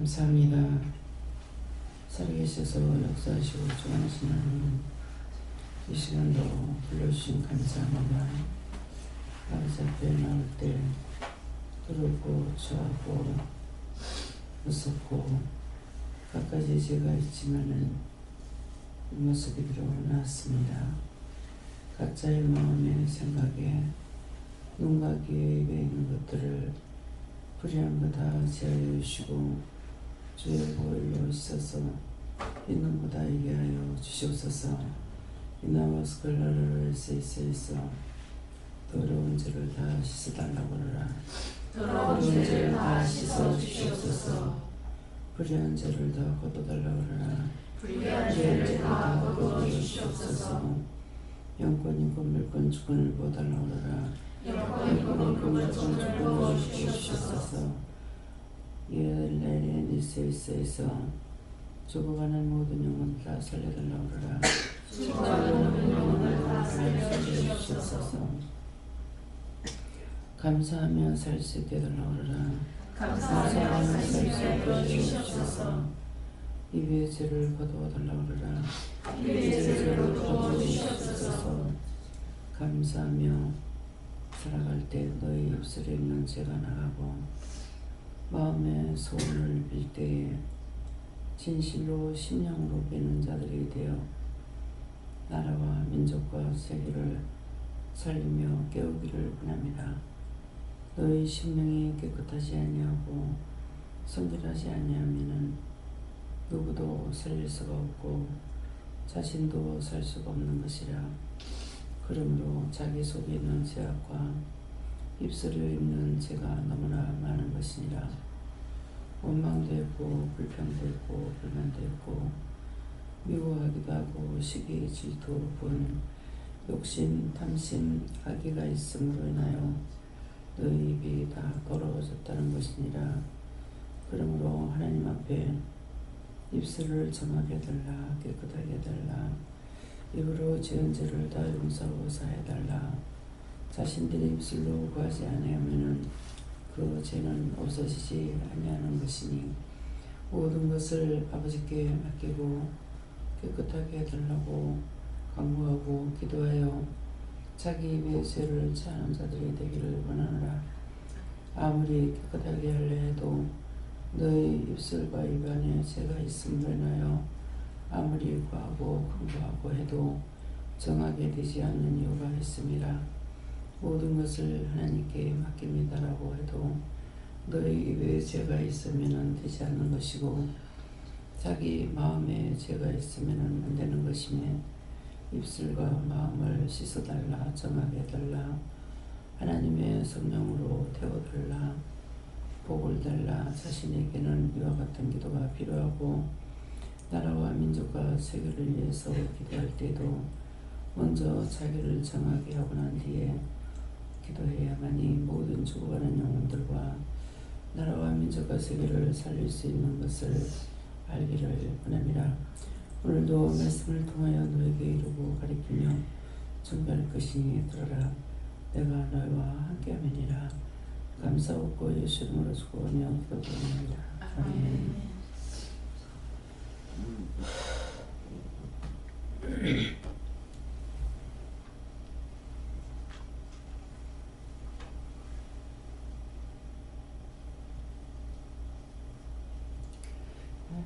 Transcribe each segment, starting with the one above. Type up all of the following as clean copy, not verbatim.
감사합니다. 살아계셔서 역사하시고 주관하시는 하나님, 이 시간도 불러주신 감사합니다. 아버지 앞에 나올 때 두렵고 추하고 무섭고 갖가지 죄가 있지만은 이 모습이 비로 나왔습니다. 각자의 마음에 생각에 눈과 귀에 입에 있는 것들을 불의한 거 다 제하여 주시고 주의 보혈로 씻어서 있는 거 다 이게 하여 주시옵소서. 이나와 스칼라를 세이세이서 더러운 죄를 다 씻어달라고 하라. 더러운 죄를 다 씻어 주시옵소서. 불의한 죄를 다 걷어달라고 하라. 불의한 죄를 다 걷어 주시옵소서. 영권, 물권, 주권을 보달라고 하라. 영권, 물권, 주권을 주시옵소서. 예레니세이세에서 죽어가는 모든 영혼 다 살려달라고 하라. 죽어가는 영혼을 다 살려주시옵소서. 감사하며 살 수 있게 해달라고 하라. 감사하며 살 수 있게 해주시옵소서. 입의 죄를 거두어달라고 하라. 입의 죄를 거두어주시옵소서. 감사하며 살아갈 때 너희 입술에 있는 죄가 나가고 마음의 소원을 빌 때에 진실로 심령으로 비는 자들이 되어 나라와 민족과 세계를 살리며 깨우기를 원합니다. 너희 심령이 깨끗하지 아니하고 성결하지 아니하면은 누구도 살릴 수가 없고 자신도 살 수가 없는 것이라. 그러므로 자기 속에 있는 죄악과 입술에 있는 죄가 너무나 많은 것이니라. 원망도 했고 불평도 했고 불만도 했고 미워하기도 하고 시기 질투 분 욕심 탐심 악의가 있음으로 인하여 너희 입이 다 더러워졌다는 것이니라. 그러므로 하나님 앞에 입술을 정하게 해달라. 깨끗하게 해달라. 입으로 지은 죄를 다 용서하고 사해달라. 자신들의 입술로 구하지 아니하면은 그 죄는 없어지지 아니하는 것이니 모든 것을 아버지께 맡기고 깨끗하게 해달라고 간구하고 기도하여 자기 입의 죄를 사하는 자들이 되기를 원하노라. 아무리 깨끗하게 하려 해도 너희 입술과 입 안에 죄가 있음으로 인하여 아무리 구하고 간구하고 해도 정하게 되지 않는 이유가 있음이라. 모든 것을 하나님께 맡깁니다라고 해도 너희 입에 죄가 있으면 되지 않는 것이고 자기 마음에 죄가 있으면 안 되는 것이며 입술과 마음을 씻어달라. 정하게 해달라. 하나님의 성령으로 태워달라. 복을 달라. 자신에게는 이와 같은 기도가 필요하고 나라와 민족과 세계를 위해서 기도할 때도 먼저 자기를 정하게 하고 난 뒤에 기도해야만이 모든 죽어가는 영혼들과 나라와 민족과 세계를 살릴 수 있는 것을 알기를 원합니다. 오늘도 말씀을 통하여 너에게 이루고 가리키며 준비할 것이니 들어라. 내가 너희와 함께함이니라. 감사 없고 예수 이름으로 축원하며 기도드립니다. 아멘.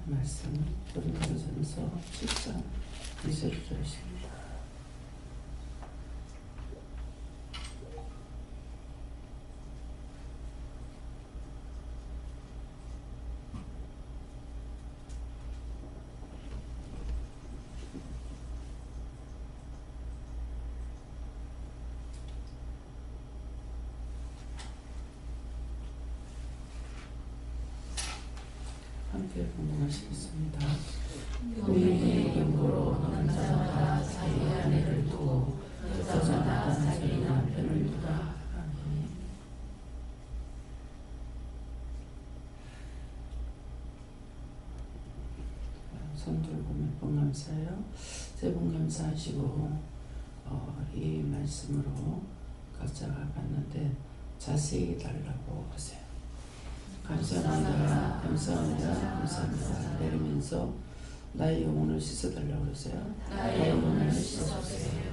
말씀은 고린도전서 10장 2절입니다. 함께 공부하시겠습니다. 우리의 영고로 너는 자마다 자기의 아내를 두고 여자마다 자기 남편을 두라. 아멘. 손 들고 몇 번 감사해요. 세 번 감사하시고 이 말씀으로 각자가 봤는데 자세히 달라고 하세요. 감사합니다. 감사합니다. 감사합니다. 내리면서 나의 영혼을 씻어달라고 그러세요. 나의 영혼을 씻어주세요.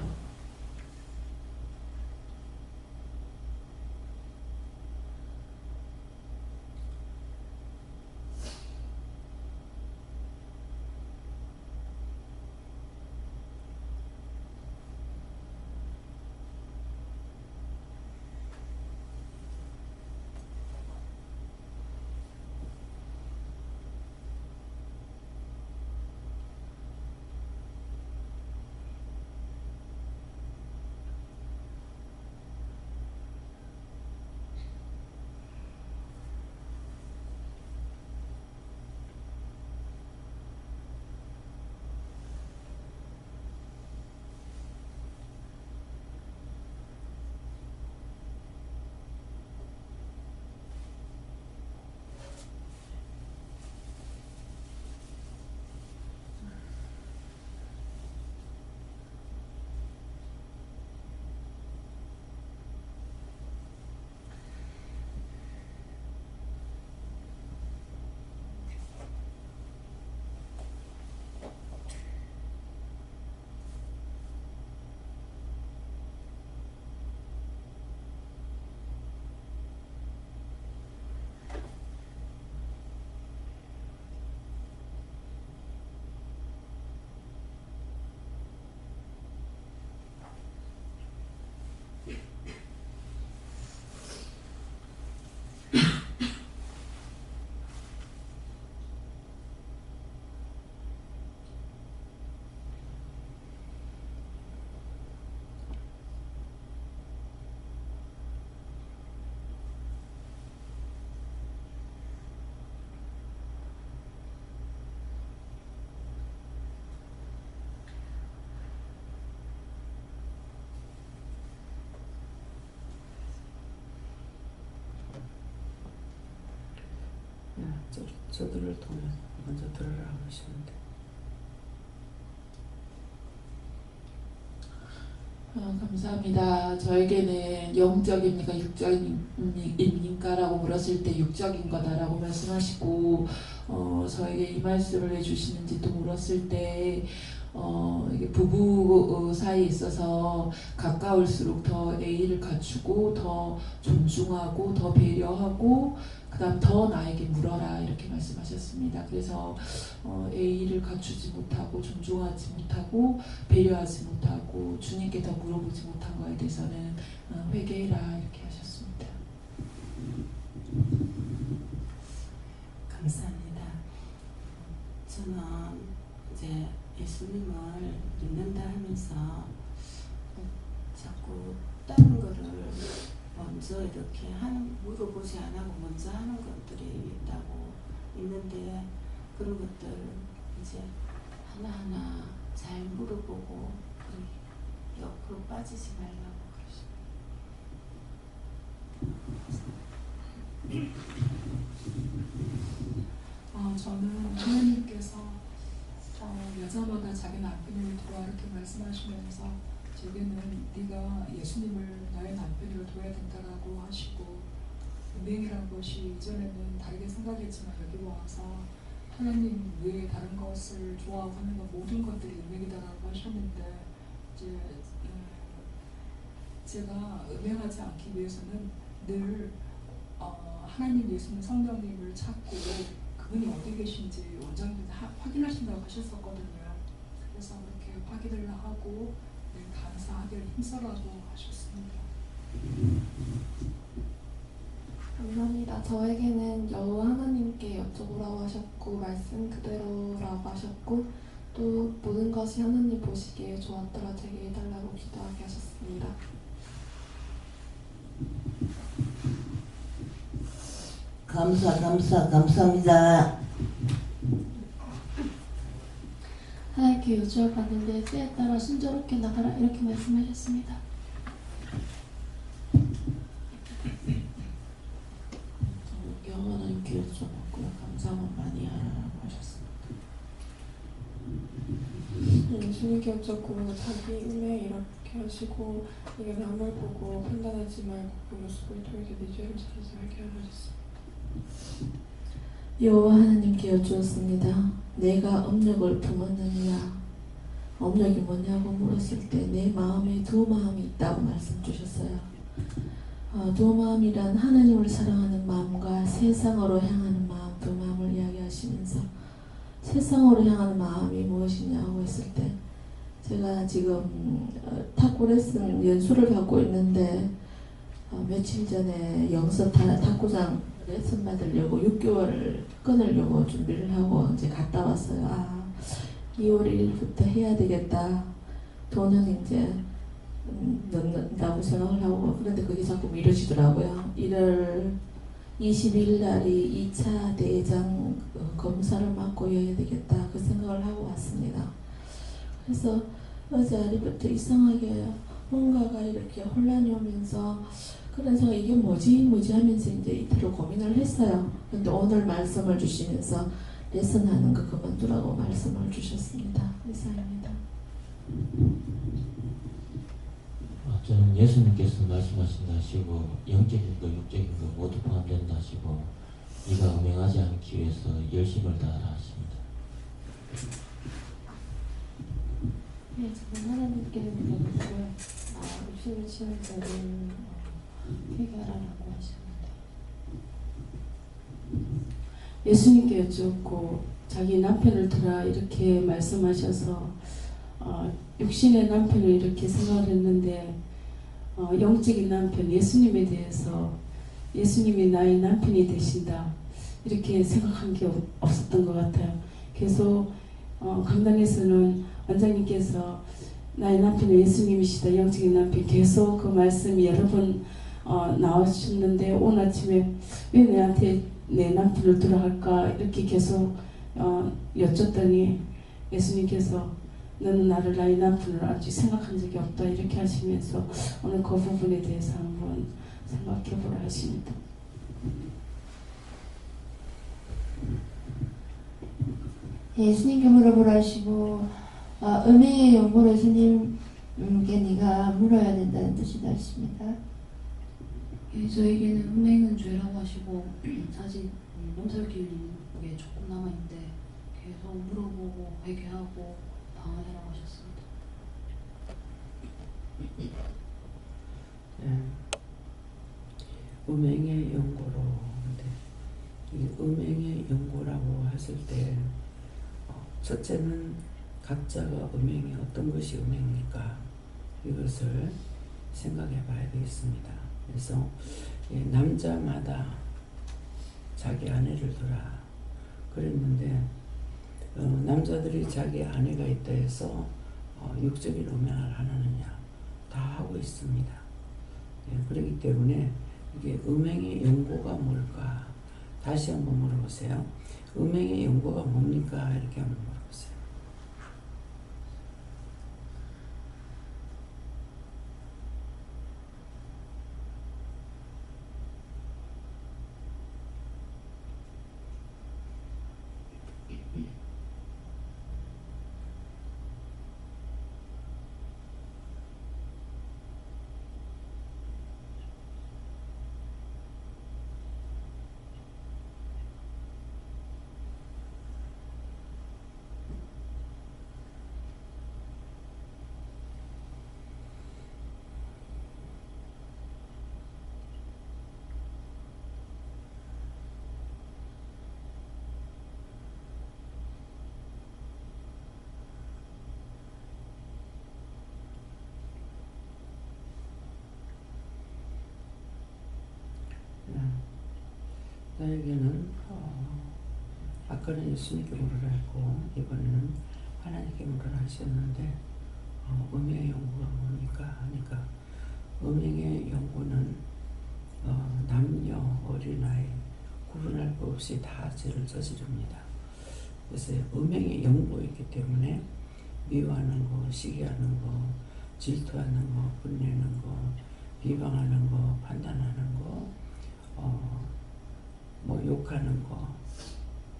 저들을 통해 먼저 들으라고 하시는데 감사합니다. 저에게는 영적입니까 육적입니까라고 물었을 때 육적인 거다라고 말씀하시고 저에게 이 말씀을 해주시는지 또 물었을 때 이게 부부 사이에 있어서 가까울수록 더 예의를 갖추고 더 존중하고 더 배려하고 그 다음 더 나에게 물어라 이렇게 말씀하셨습니다. 그래서 예의를 갖추지 못하고 존중하지 못하고 배려하지 못하고 주님께 더 물어보지 못한 거에 대해서는 회개해라 이렇게 하셨습니다. 감사합니다. 저는 이제 예수님을 믿는다 하면서 자꾸 다른 거를 먼저 이렇게 물어보지 않고 먼저 하는 것들이 있는데 그런 것들 이제 하나하나 잘 물어보고 옆으로 빠지지 말라고 그러십니다. 저는 하나님께서 여자마다 자기 남편을 두라 이렇게 말씀하시면서 제게는 네가 예수님을 너의 남편으로 둬야 된다라고 하시고 음행이라는 것이 이전에는 다르게 생각했지만 여기 와서 하나님 외에 다른 것을 좋아하고 하는 것 모든 것들이 음행이다라고 하셨는데 이제 제가 음행하지 않기 위해서는 늘 하나님 예수님 성령님을 찾고 그분이 어디 계신지 원장님께서 확인하신다고 하셨었거든요. 그래서 그렇게 확인을 하고 감사하기를 힘써라고 하셨습니다. 감사합니다. 저에게는 여호와 하나님께 여쭤보라고 하셨고 말씀 그대로라고 하셨고 또 모든 것이 하나님 보시기에 좋았더라 되게 해달라고 기도하게 하셨습니다. 감사합니다. 하나님께 요청을 받는데 때에 따라 순조롭게 나가라 이렇게 말씀하셨습니다. 영원한 기회 줘봤고요. 감사만 많이 하라고 하셨습니다. 예수님께 여쭙고 자기 음에 이렇게 하시고 이게 남을 보고 판단하지 말고 그 모습을 통해서 네 죄를 찾아서 알게 하셨습니다. 여호와 하나님께 여쭈었습니다. 내가 업력을 품었느냐? 업력이 뭐냐고 물었을 때 내 마음에 두 마음이 있다고 말씀 주셨어요. 두 마음이란 하나님을 사랑하는 마음과 세상으로 향하는 마음, 두 마음을 이야기하시면서 세상으로 향하는 마음이 무엇이냐고 했을 때 제가 지금 탁구 레슨 연수를 받고 있는데 며칠 전에 영서 탁구장 레슨 받으려고 6개월을 끊으려고 준비를 하고 이제 갔다 왔어요. 2월 1일부터 해야 되겠다. 돈은 이제 넣는다고 생각을 하고 그런데 그게 자꾸 미뤄지더라고요. 1월 20일 날이 2차 대장 검사를 맡고 해야 되겠다. 그 생각을 하고 왔습니다. 그래서 어제 아래부터 이상하게 뭔가가 이렇게 혼란이 오면서 그런 생각 이게 뭐지 하면서 이제 이틀을 고민을 했어요. 그런데 오늘 말씀을 주시면서 레슨하는 거 그만두라고 말씀을 주셨습니다. 이상입니다. 저는 예수님께서 말씀하신다 하시고 영적인 거 육적인 거 모두 포함된다 하시고 네가 음행하지 않기 위해서 열심을 다하라 하십니다. 네, 저는 하나님께 물어보고요. 육신을 치울 때는 회개하라고 하십니다. 예수님께 여쭈었고 자기 남편을 두라 이렇게 말씀하셔서 육신의 남편을 이렇게 생각을 했는데 영적인 남편 예수님에 대해서 예수님이 나의 남편이 되신다 이렇게 생각한 게 없었던 것 같아요. 계속 강단에서는 원장님께서 나의 남편은 예수님이시다 영적인 남편 계속 그 말씀이 여러 번 나오셨는데 오늘 아침에 왜 내한테 내 남편을 두라 할까 이렇게 계속 여쭸더니 예수님께서 너는 나를 나의 남편으로 아직 생각한 적이 없다 이렇게 하시면서 오늘 그 부분에 대해서 한번 생각해 보라 하십니다. 예수님께 물어보라 하시고 음행의 연고를 예수님께 네가 물어야 된다는 뜻이다 하십니다. 예, 저에게는 음행은 죄라고 하시고 아직 넘살길 게 조금 남아있는데 계속 물어보고 회개하고 방어해라고 하셨습니다. 음행의 연고로 이 음행의 연고라고 했을 때 첫째는 각자가 음행이 어떤 것이 음행입니까? 이것을 생각해 봐야 되겠습니다. 그래서 남자마다 자기 아내를 두라 그랬는데 남자들이 자기 아내가 있다 해서 육적인 음행을 하느냐 다 하고 있습니다. 그렇기 때문에 이게 음행의 연고가 뭘까? 다시 한번 물어보세요. 음행의 연고가 뭡니까? 이렇게 한번 물어보세요. 나에게는 아까는 예수님께 물으라 했고 이번에는 하나님께 물으라 하셨는데 음행의 연고가 뭡니까? 하니까 음행의 연고는 남녀 어린아이 구분할 것 없이 다 죄를 저지릅니다. 그래서 음행의 연고이기 때문에 미워하는 거, 시기하는 거, 질투하는 거, 분내는 거, 비방하는 거, 판단하는 거, 욕하는 거,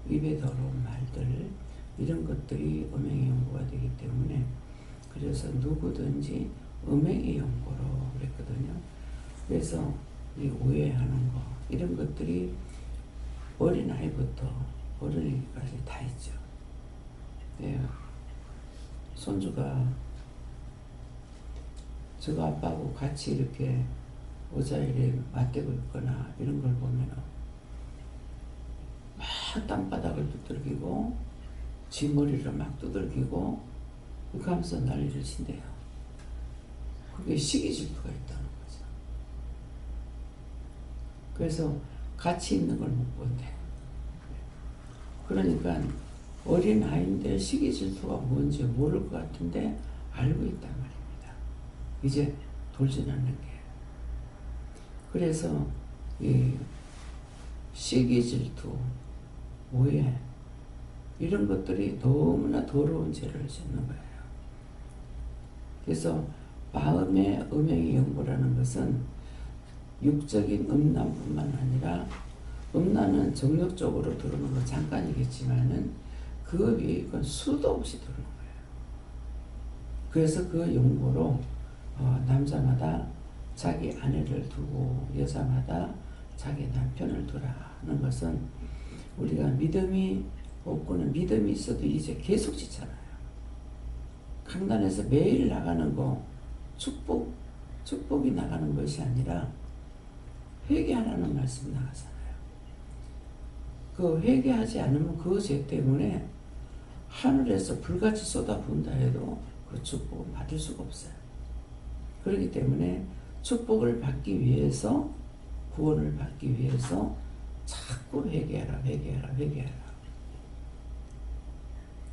입에 더러운 말들 이런 것들이 음행의 연고가 되기 때문에 그래서 누구든지 음행의 연고로 그랬거든요. 그래서 이 오해하는 거 이런 것들이 어린아이부터 어른이까지 다 있죠. 예. 손주가 저거 아빠하고 같이 이렇게 의자에 맞대고 있거나 이런 걸 보면은 막 땅바닥을 두들기고 지 머리를 막 두들기고 그렇게 하면서 난리를 친대요. 그게 시기 질투가 있다는 거죠. 그래서 같이 있는 걸 못 본대. 그러니까 어린 아이인데 시기 질투가 뭔지 모를 것 같은데 알고 있단 말입니다. 이제 돌진 않는 게. 그래서 이 시기 질투, 오해 이런 것들이 너무나 더러운 죄를 짓는 거예요. 그래서 마음의 음행의 연고라는 것은 육적인 음란뿐만 아니라 음란은 정력적으로 들어오는 건 잠깐이겠지만은 그 위에 이건 수도 없이 들어오는 거예요. 그래서 그 연고로 남자마다 자기 아내를 두고 여자마다 자기 남편을 두라는 것은 우리가 믿음이 없고는 믿음이 있어도 이제 계속 짓잖아요. 강단에서 매일 나가는 거 축복이 나가는 것이 아니라 회개하라는 말씀이 나가잖아요. 그 회개하지 않으면 그 죄 때문에 하늘에서 불같이 쏟아부은다 해도 그 축복을 받을 수가 없어요. 그렇기 때문에 축복을 받기 위해서 구원을 받기 위해서 자꾸 회개하라.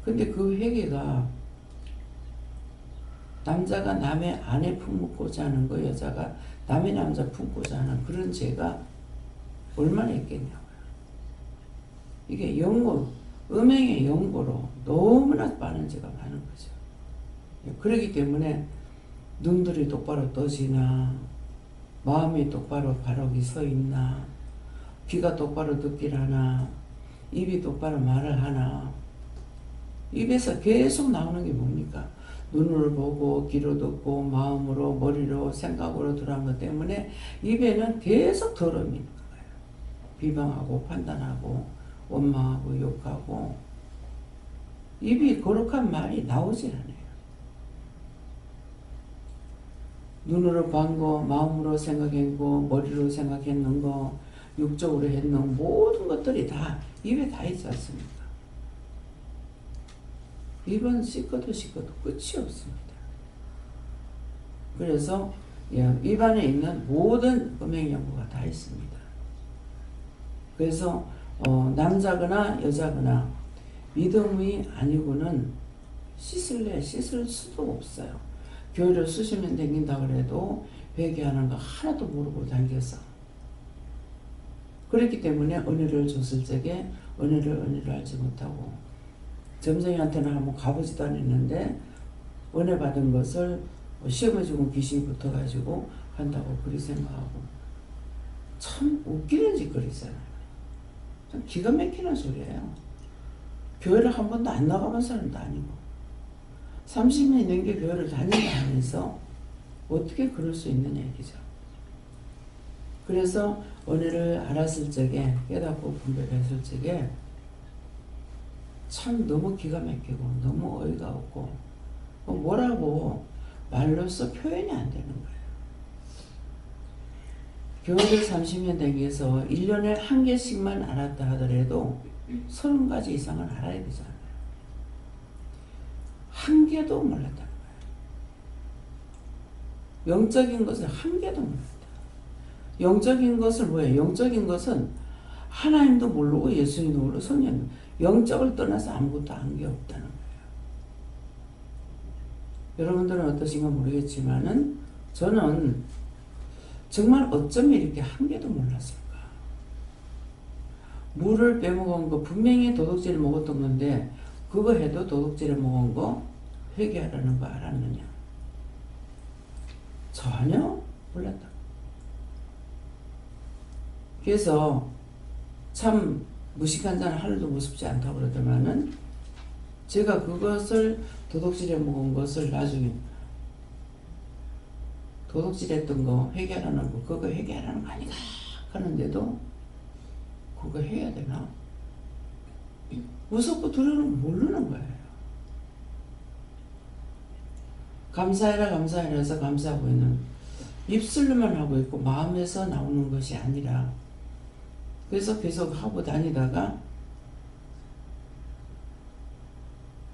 근데 그 회개가 남자가 남의 아내 품고자 하는 거, 여자가 남의 남자 품고자 하는 그런 죄가 얼마나 있겠냐고요. 이게 연고, 음행의 연고로 너무나 많은 죄가 많은 거죠. 그렇기 때문에 눈들이 똑바로 떠지나, 마음이 똑바로 바르게 서 있나, 귀가 똑바로 듣길 하나, 입이 똑바로 말을 하나. 입에서 계속 나오는 게 뭡니까? 눈으로 보고 귀로 듣고 마음으로 머리로 생각으로 들어간 것 때문에 입에는 계속 더러움이 있는 거예요. 비방하고 판단하고 원망하고 욕하고 입이 거룩한 말이 나오질 않아요. 눈으로 본 거, 마음으로 생각한 거, 머리로 생각했는 거, 육적으로 했는 모든 것들이 다 입에 다 있지 않습니까? 입은 씻어도 끝이 없습니다. 그래서 입 안에 있는 모든 음행 연고가 다 있습니다. 그래서 남자거나 여자거나 믿음이 아니고는 씻을 수도 없어요. 교회를 수시면 다닌다 그래도 회개하는 거 하나도 모르고 다녀서 그렇기 때문에 은혜를 줬을 적에 은혜를 알지 못하고 점쟁이한테는 한번 가보지도 않았는데 은혜 받은 것을 시험해 주면 귀신이 붙어가지고 한다고 그리 생각하고 참 웃기는 짓거리잖아요. 참 기가 막히는 소리예요. 교회를 한 번도 안 나가본 사람도 아니고 30년 넘게 교회를 다니면서 어떻게 그럴 수 있느냐 얘기죠. 그래서 은혜를 알았을 적에 깨닫고 분별했을 적에 참 너무 기가 막히고 너무 어이가 없고 뭐라고 말로써 표현이 안 되는 거예요. 교회를 30년 다니면서 1년에 한 개씩만 알았다 하더라도 30가지 이상은 알아야 되잖아요. 한 개도 몰랐다는 거예요. 영적인 것을 한 개도 몰랐다. 영적인 것을 뭐예요? 영적인 것은 하나님도 모르고 예수님도 모르고 성령도 영적을 떠나서 아무것도 안 게 없다는 거예요. 여러분들은 어떠신가 모르겠지만은 저는 정말 어쩜 이렇게 한 개도 몰랐을까. 물을 빼먹은 거 분명히 도둑질을 먹었던 건데 그거 해도 도둑질을 먹은 거 회개하라는 거 알았느냐? 전혀 몰랐다. 그래서 참 무식한 자는 하늘도 무섭지 않다고 그러더만은 제가 그것을 도둑질해 먹은 것을 나중에 도둑질했던 거 회개하라는 거 그거 회개하라는 거 아닌가 하는데도 그거 해야 되나? 무섭고 두려우면 모르는 거예요. 감사해라 감사해라 해서 감사하고 있는 입술로만 하고 있고 마음에서 나오는 것이 아니라 그래서 계속 하고 다니다가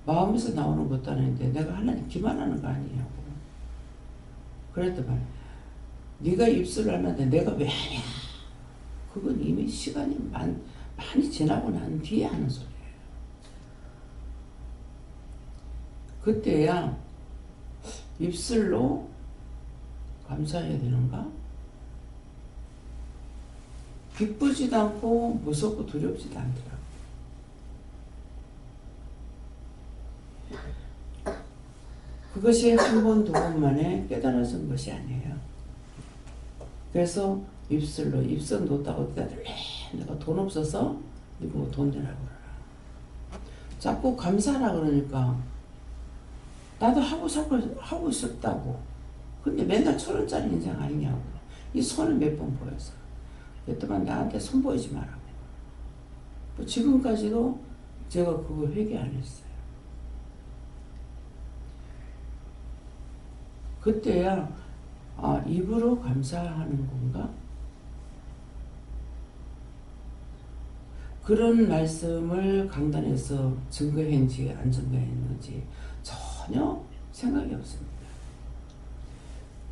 마음에서 나오는 것도 아닌데 내가 하나님 기만하는 거 아니냐고 그랬더만 네가 입술을 하는데 내가 왜 하냐 그건 이미 시간이 많이 지나고 난 뒤에 하는 소리예요. 그때야 입술로 감사해야 되는가? 기쁘지도 않고 무섭고 두렵지도 않더라고요. 그것이 한 번, 두 번 만에 깨달아진 것이 아니에요. 그래서 입술로 입선 놓다고 내가 돈 없어서 이거 돈 내라고 그러라. 자꾸 감사하라 그러니까 나도 하고 싶다고. 근데 맨날 1,000원짜리 인생 아니냐고. 이 손을 몇 번 보여서. 그랬더만 나한테 손 보이지 말라고. 뭐 지금까지도 제가 그거 회개 안 했어요. 그때야 입으로 감사하는 건가? 그런 말씀을 강단에서 증거했는지 안 증거했는지 전혀 생각이 없습니다.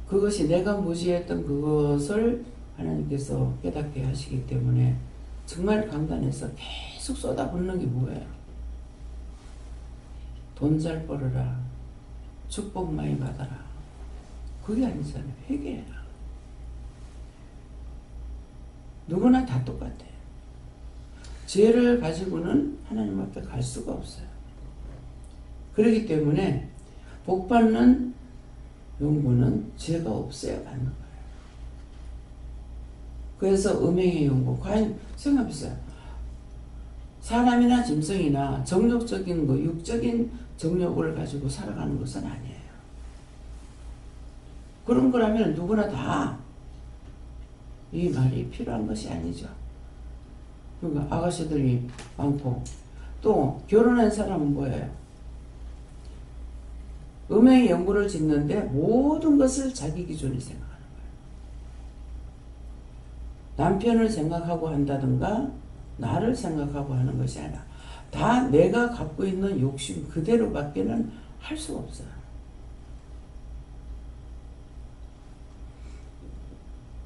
그것이 내가 무지했던 그것을 하나님께서 깨닫게 하시기 때문에 정말 강단에서 계속 쏟아붓는 게 뭐예요? 돈 잘 벌어라. 축복 많이 받아라. 그게 아니잖아요. 회개해라. 누구나 다 똑같아요. 죄를 가지고는 하나님 앞에 갈 수가 없어요. 그렇기 때문에 복 받는 연구는 죄가 없어야 받는 거예요. 그래서 음행의 연구, 과연 생각해보세요. 사람이나 짐승이나 정욕적인 거, 육적인 정욕을 가지고 살아가는 것은 아니에요. 그런 거라면 누구나 다 이 말이 필요한 것이 아니죠. 그러니까 아가씨들이 많고 또 결혼한 사람은 뭐예요? 음행의 연구를 짓는데 모든 것을 자기 기준으로 생각하는 거예요. 남편을 생각하고 한다든가 나를 생각하고 하는 것이 아니라 다 내가 갖고 있는 욕심 그대로밖에는 할 수가 없어요.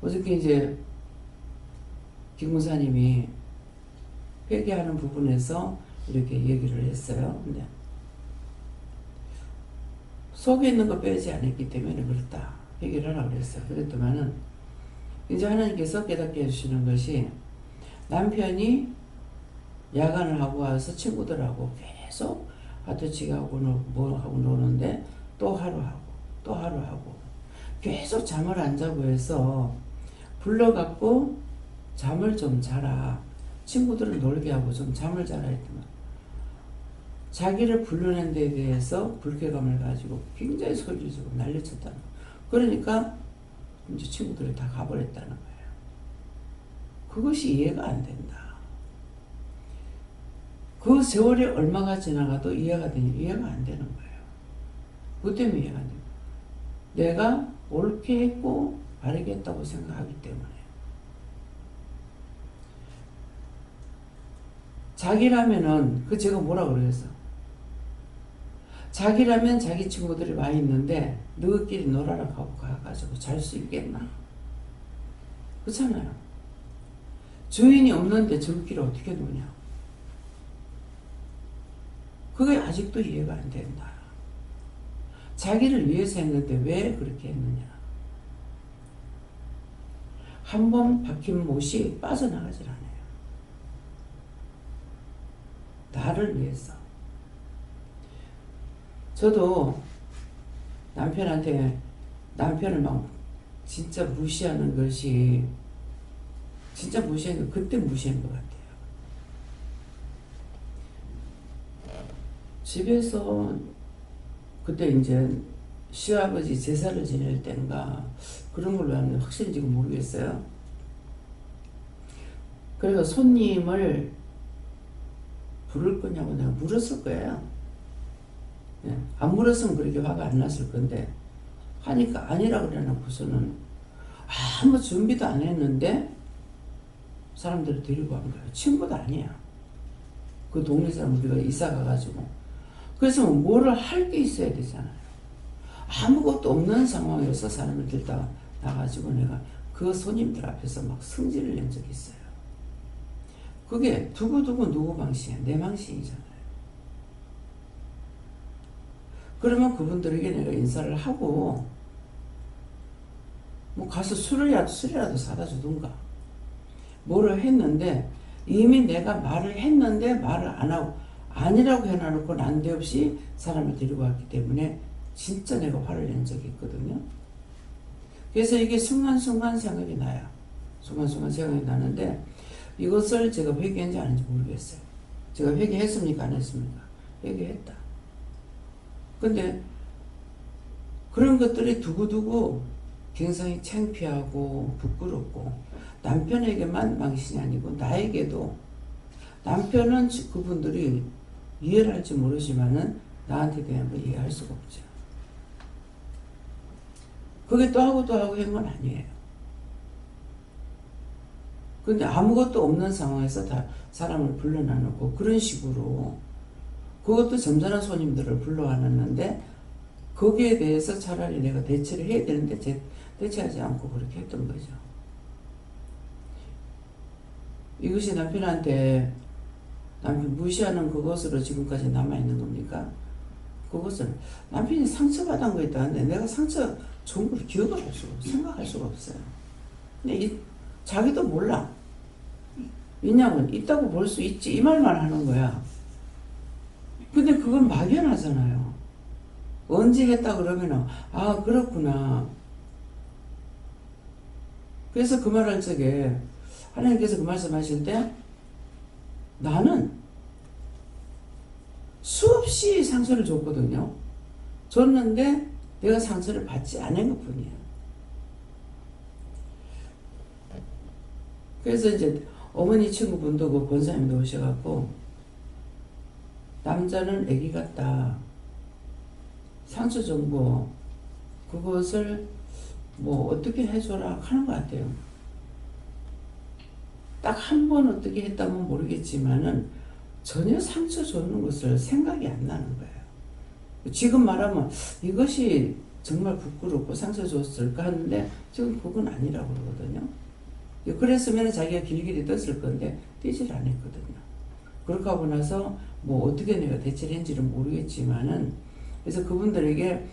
어저께 이제 김무사님이 회개하는 부분에서 이렇게 얘기를 했어요. 근데 속에 있는 거 빼지 않았기 때문에 그렇다. 회개를 하라고 그랬어요. 그랬더만은 이제 하나님께서 깨닫게 해주시는 것이 남편이 야간을 하고 와서 친구들하고 계속 하트치기 하고 뭐 하고 노는데 또 하루 하고 또 하루 하고 계속 잠을 안 자고 해서 불러갖고 잠을 좀 자라. 친구들을 놀게 하고 좀 잠을 자라 했더만 자기를 불러낸 데에 대해서 불쾌감을 가지고 굉장히 소리를 지르고 난리쳤다는 거예요. 그러니까 이제 친구들이 다 가버렸다는 거예요. 그것이 이해가 안 된다. 그 세월이 얼마가 지나가도 이해가 안 되는 거예요. 그것 때문에 이해가 안 됩니다. 내가 옳게 했고 바르게 했다고 생각하기 때문에. 자기라면은 제가 뭐라 그러겠어? 자기라면 자기 친구들이 와 있는데 너희끼리 놀아라 하고 가가지고 잘 수 있겠나? 그렇잖아요. 주인이 없는데 저희끼리 어떻게 노냐? 그게 아직도 이해가 안 된다. 자기를 위해서 했는데 왜 그렇게 했느냐? 한 번 박힌 못이 빠져나가질 않아요. 나를 위해서. 저도 남편을 막 진짜 무시하는 것이 진짜 무시한 거 그때 무시한 것 같아요. 집에서 그때 이제 시아버지 제사를 지낼 때인가 그런 걸로 하는데 확실히 지금 모르겠어요. 그래서 손님을 부를 거냐고 내가 물었을 거예요. 예, 안 물었으면 그렇게 화가 안 났을 건데 하니까 아니라 그래놓고서는 아무 준비도 안 했는데 사람들을 데리고 간 거예요. 친구도 아니야. 그 동네 사람 우리가 이사 가가지고. 그래서 뭐를 할 게 있어야 되잖아요. 아무것도 없는 상황에서 사람을 들다가 나가지고 내가 그 손님들 앞에서 막 성질을 낸 적이 있어요. 그게 두고두고 누구 방식이야? 내 방식이잖아요. 그러면 그분들에게 내가 인사를 하고 뭐 가서 술이라도 사다 주든가 뭐를 했는데 이미 내가 말을 했는데 말을 안 하고 아니라고 해놔놓고 난데없이 사람을 데리고 왔기 때문에 진짜 내가 화를 낸 적이 있거든요. 그래서 이게 순간순간 생각이 나요. 순간순간 생각이 나는데 이것을 제가 회개했는지 아닌지 모르겠어요. 제가 회개했습니까? 안 했습니까? 회개했다. 근데 그런 것들이 두고두고 굉장히 창피하고 부끄럽고 남편에게만 망신이 아니고 나에게도 남편은 그분들이 이해를 할지 모르지만은 나한테 대한 걸 이해할 수가 없죠. 그게 또 하고 한 건 아니에요. 근데 아무것도 없는 상황에서 다 사람을 불러놔놓고 그런 식으로 그것도 점잖은 손님들을 불러와놨는데 거기에 대해서 차라리 내가 대처를 해야 되는데 대처하지 않고 그렇게 했던 거죠. 이것이 남편한테 남편 무시하는 그것으로 지금까지 남아있는 겁니까? 그것은 남편이 상처받은 거 있다는데 내가 상처 좋은 걸 기억을 할 수가 없어요. 생각할 수가 없어요. 근데 자기도 몰라. 왜냐면 있다고 볼 수 있지 이 말만 하는 거야. 근데 그건 막연하잖아요. 언제 했다 그러면은 아 그렇구나. 그래서 그 말할 적에 하나님께서 그 말씀하실 때 나는 수없이 상처를 줬거든요. 줬는데 내가 상처를 받지 않은 것 뿐이에요. 그래서 이제 어머니 친구분도 그 권사님도 오셔갖고 남자는 애기 같다. 상처 정보 그것을 뭐 어떻게 해줘라 하는 것 같아요. 딱 한 번 어떻게 했다면 모르겠지만은 전혀 상처 주는 것을 생각이 안 나는 거예요. 지금 말하면 이것이 정말 부끄럽고 상처 줬을까 하는데 지금 그건 아니라고 그러거든요. 그랬으면 자기가 길길이 떴을 건데 뛰질 않았거든요. 그렇게 하고 나서 뭐 어떻게 내가 대처를 했는지는 모르겠지만은 그래서 그분들에게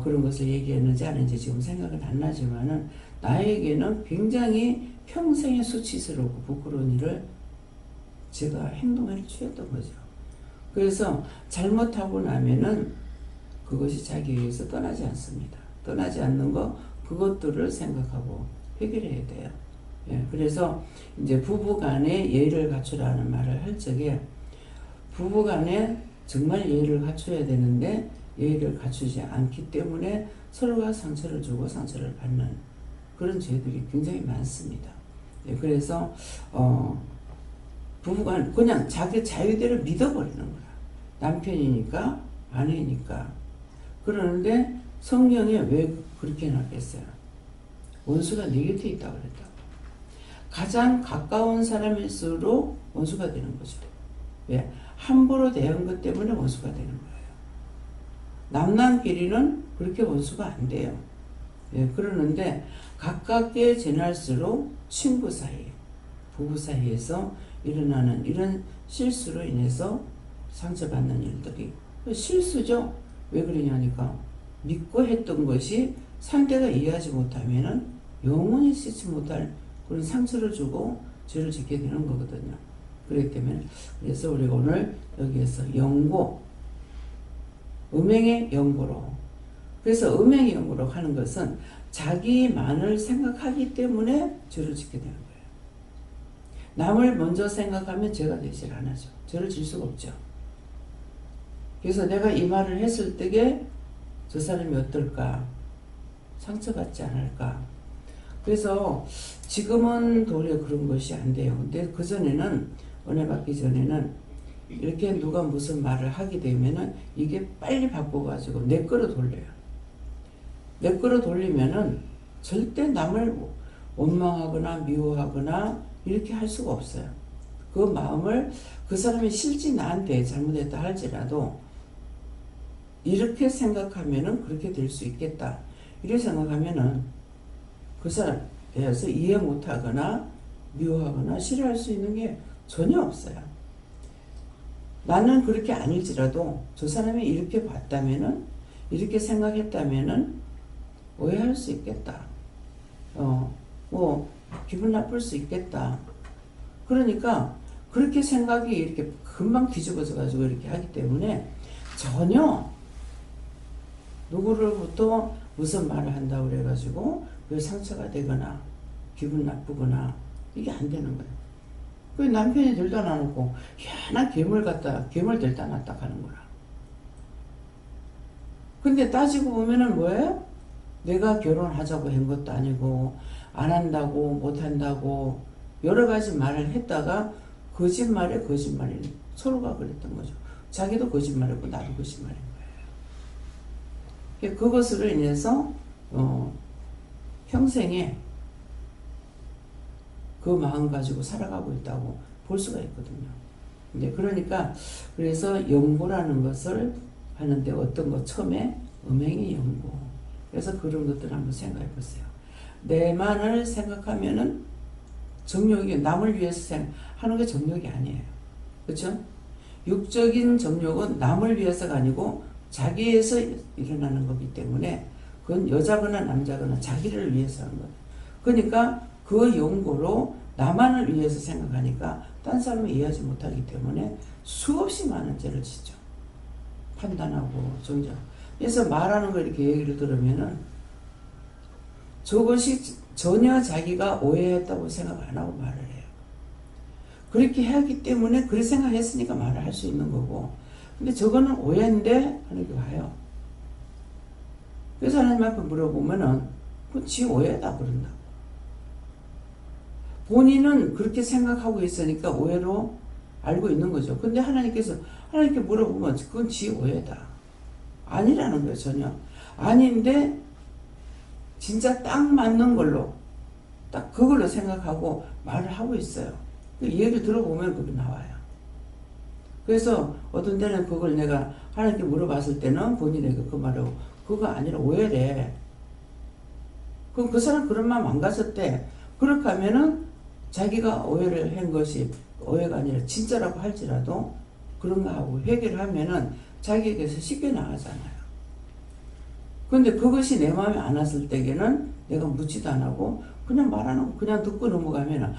그런 것을 얘기했는지 아닌지 지금 생각은 안 나지만은 나에게는 굉장히 평생에 수치스럽고 부끄러운 일을 제가 행동을 취했던 거죠. 그래서 잘못하고 나면은 그것이 자기에게서 떠나지 않습니다. 떠나지 않는 거 그것들을 생각하고 해결해야 돼요. 예, 그래서 이제 부부간에 예의를 갖추라는 말을 할 적에 부부간에 정말 예의를 갖춰야 되는데 예의를 갖추지 않기 때문에 서로가 상처를 주고 상처를 받는 그런 죄들이 굉장히 많습니다. 예, 그래서 부부간 그냥 자기 자유대로 믿어버리는 거야. 남편이니까 아내니까. 그러는데 성경에 왜 그렇게 해놨겠어요? 원수가 네 곁에 있다고 그랬다고. 가장 가까운 사람일수록 원수가 되는 거죠. 왜? 함부로 대한 것 때문에 원수가 되는 거예요. 남남끼리는 그렇게 원수가 안 돼요. 예, 그러는데 가깝게 지날수록 친구 사이, 부부 사이에서 일어나는 이런 실수로 인해서 상처받는 일들이 실수죠. 왜 그러냐니까 믿고 했던 것이 상대가 이해하지 못하면은 영원히 씻지 못할 그런 상처를 주고 죄를 짓게 되는 거거든요. 그렇기 때문에 그래서 우리가 오늘 여기에서 영고 음행의 영고로 그래서 음행의 영고로 하는 것은 자기만을 생각하기 때문에 죄를 짓게 되는 거예요. 남을 먼저 생각하면 죄가 되질 않아죠. 죄를 질 수가 없죠. 그래서 내가 이 말을 했을 때에 저 사람이 어떨까? 상처받지 않을까? 그래서 지금은 도리어 그런 것이 안 돼요. 근데 그전에는, 은혜 받기 전에는 이렇게 누가 무슨 말을 하게 되면은 이게 빨리 바꿔가지고 내 거로 돌려요. 내 거로 돌리면은 절대 남을 원망하거나 미워하거나 이렇게 할 수가 없어요. 그 마음을 그 사람이 실제 나한테 잘못했다 할지라도 이렇게 생각하면은 그렇게 될 수 있겠다. 이렇게 생각하면은 그 사람에 대해서 이해 못하거나 미워하거나 싫어할 수 있는 게 전혀 없어요. 나는 그렇게 아닐지라도 저 사람이 이렇게 봤다면은, 이렇게 생각했다면은 오해할 수 있겠다. 뭐 기분 나쁠 수 있겠다. 그러니까 그렇게 생각이 이렇게 금방 뒤집어져 가지고 이렇게 하기 때문에 전혀 누구로부터 무슨 말을 한다고 그래가지고 왜 상처가 되거나 기분 나쁘거나 이게 안 되는 거예요. 그 남편이 들다 놔놓고 희한한 괴물 들다 놨다 가는 거라. 근데 따지고 보면은 뭐예요? 내가 결혼하자고 한 것도 아니고 안 한다고 못 한다고 여러 가지 말을 했다가 거짓말에 거짓말이 서로가 그랬던 거죠. 자기도 거짓말했고 나도 거짓말인 거예요. 그것으로 인해서 평생에 그 마음 가지고 살아가고 있다고 볼 수가 있거든요. 이제 그러니까 그래서 연고라는 것을 하는데 어떤 것 처음에 음행의 연고. 그래서 그런 것들 한번 생각해 보세요. 내만을 생각하면은 정욕이 남을 위해서 하는 게 정욕이 아니에요. 그렇죠? 육적인 정욕은 남을 위해서가 아니고 자기에서 일어나는 거기 때문에 그건 여자거나 남자거나 자기를 위해서 하는 거예요. 그러니까 그 연고로 나만을 위해서 생각하니까 딴 사람을 이해하지 못하기 때문에 수없이 많은 죄를 짓죠. 판단하고 정죄. 그래서 말하는 거 이렇게 얘기를 들으면은 저것이 전혀 자기가 오해했다고 생각 안 하고 말을 해요. 그렇게 하기 때문에 그렇게 생각했으니까 말을 할 수 있는 거고, 근데 저거는 오해인데 하는 게 와요. 그래서 하나님 앞에 물어보면은 그건 지 오해다 그런다. 본인은 그렇게 생각하고 있으니까 오해로 알고 있는 거죠. 근데 하나님께 물어보면 그건 지 오해다. 아니라는 거예요, 전혀. 아닌데 진짜 딱 맞는 걸로 딱 그걸로 생각하고 말을 하고 있어요. 얘기를 들어보면 그게 나와요. 그래서 어떤 때는 그걸 내가 하나님께 물어봤을 때는 본인에게 그 말을 그거 아니라 오해래. 그럼 그 사람 그런 마음 안 가졌대. 그렇게 하면은 자기가 오해를 한 것이 오해가 아니라 진짜라고 할지라도 그런 거 하고 회개를 하면은 자기에게서 쉽게 나가잖아요. 근데 그것이 내 마음에 안 왔을 때에는 내가 묻지도 안 하고 그냥 말 안 하고 그냥 듣고 넘어가면은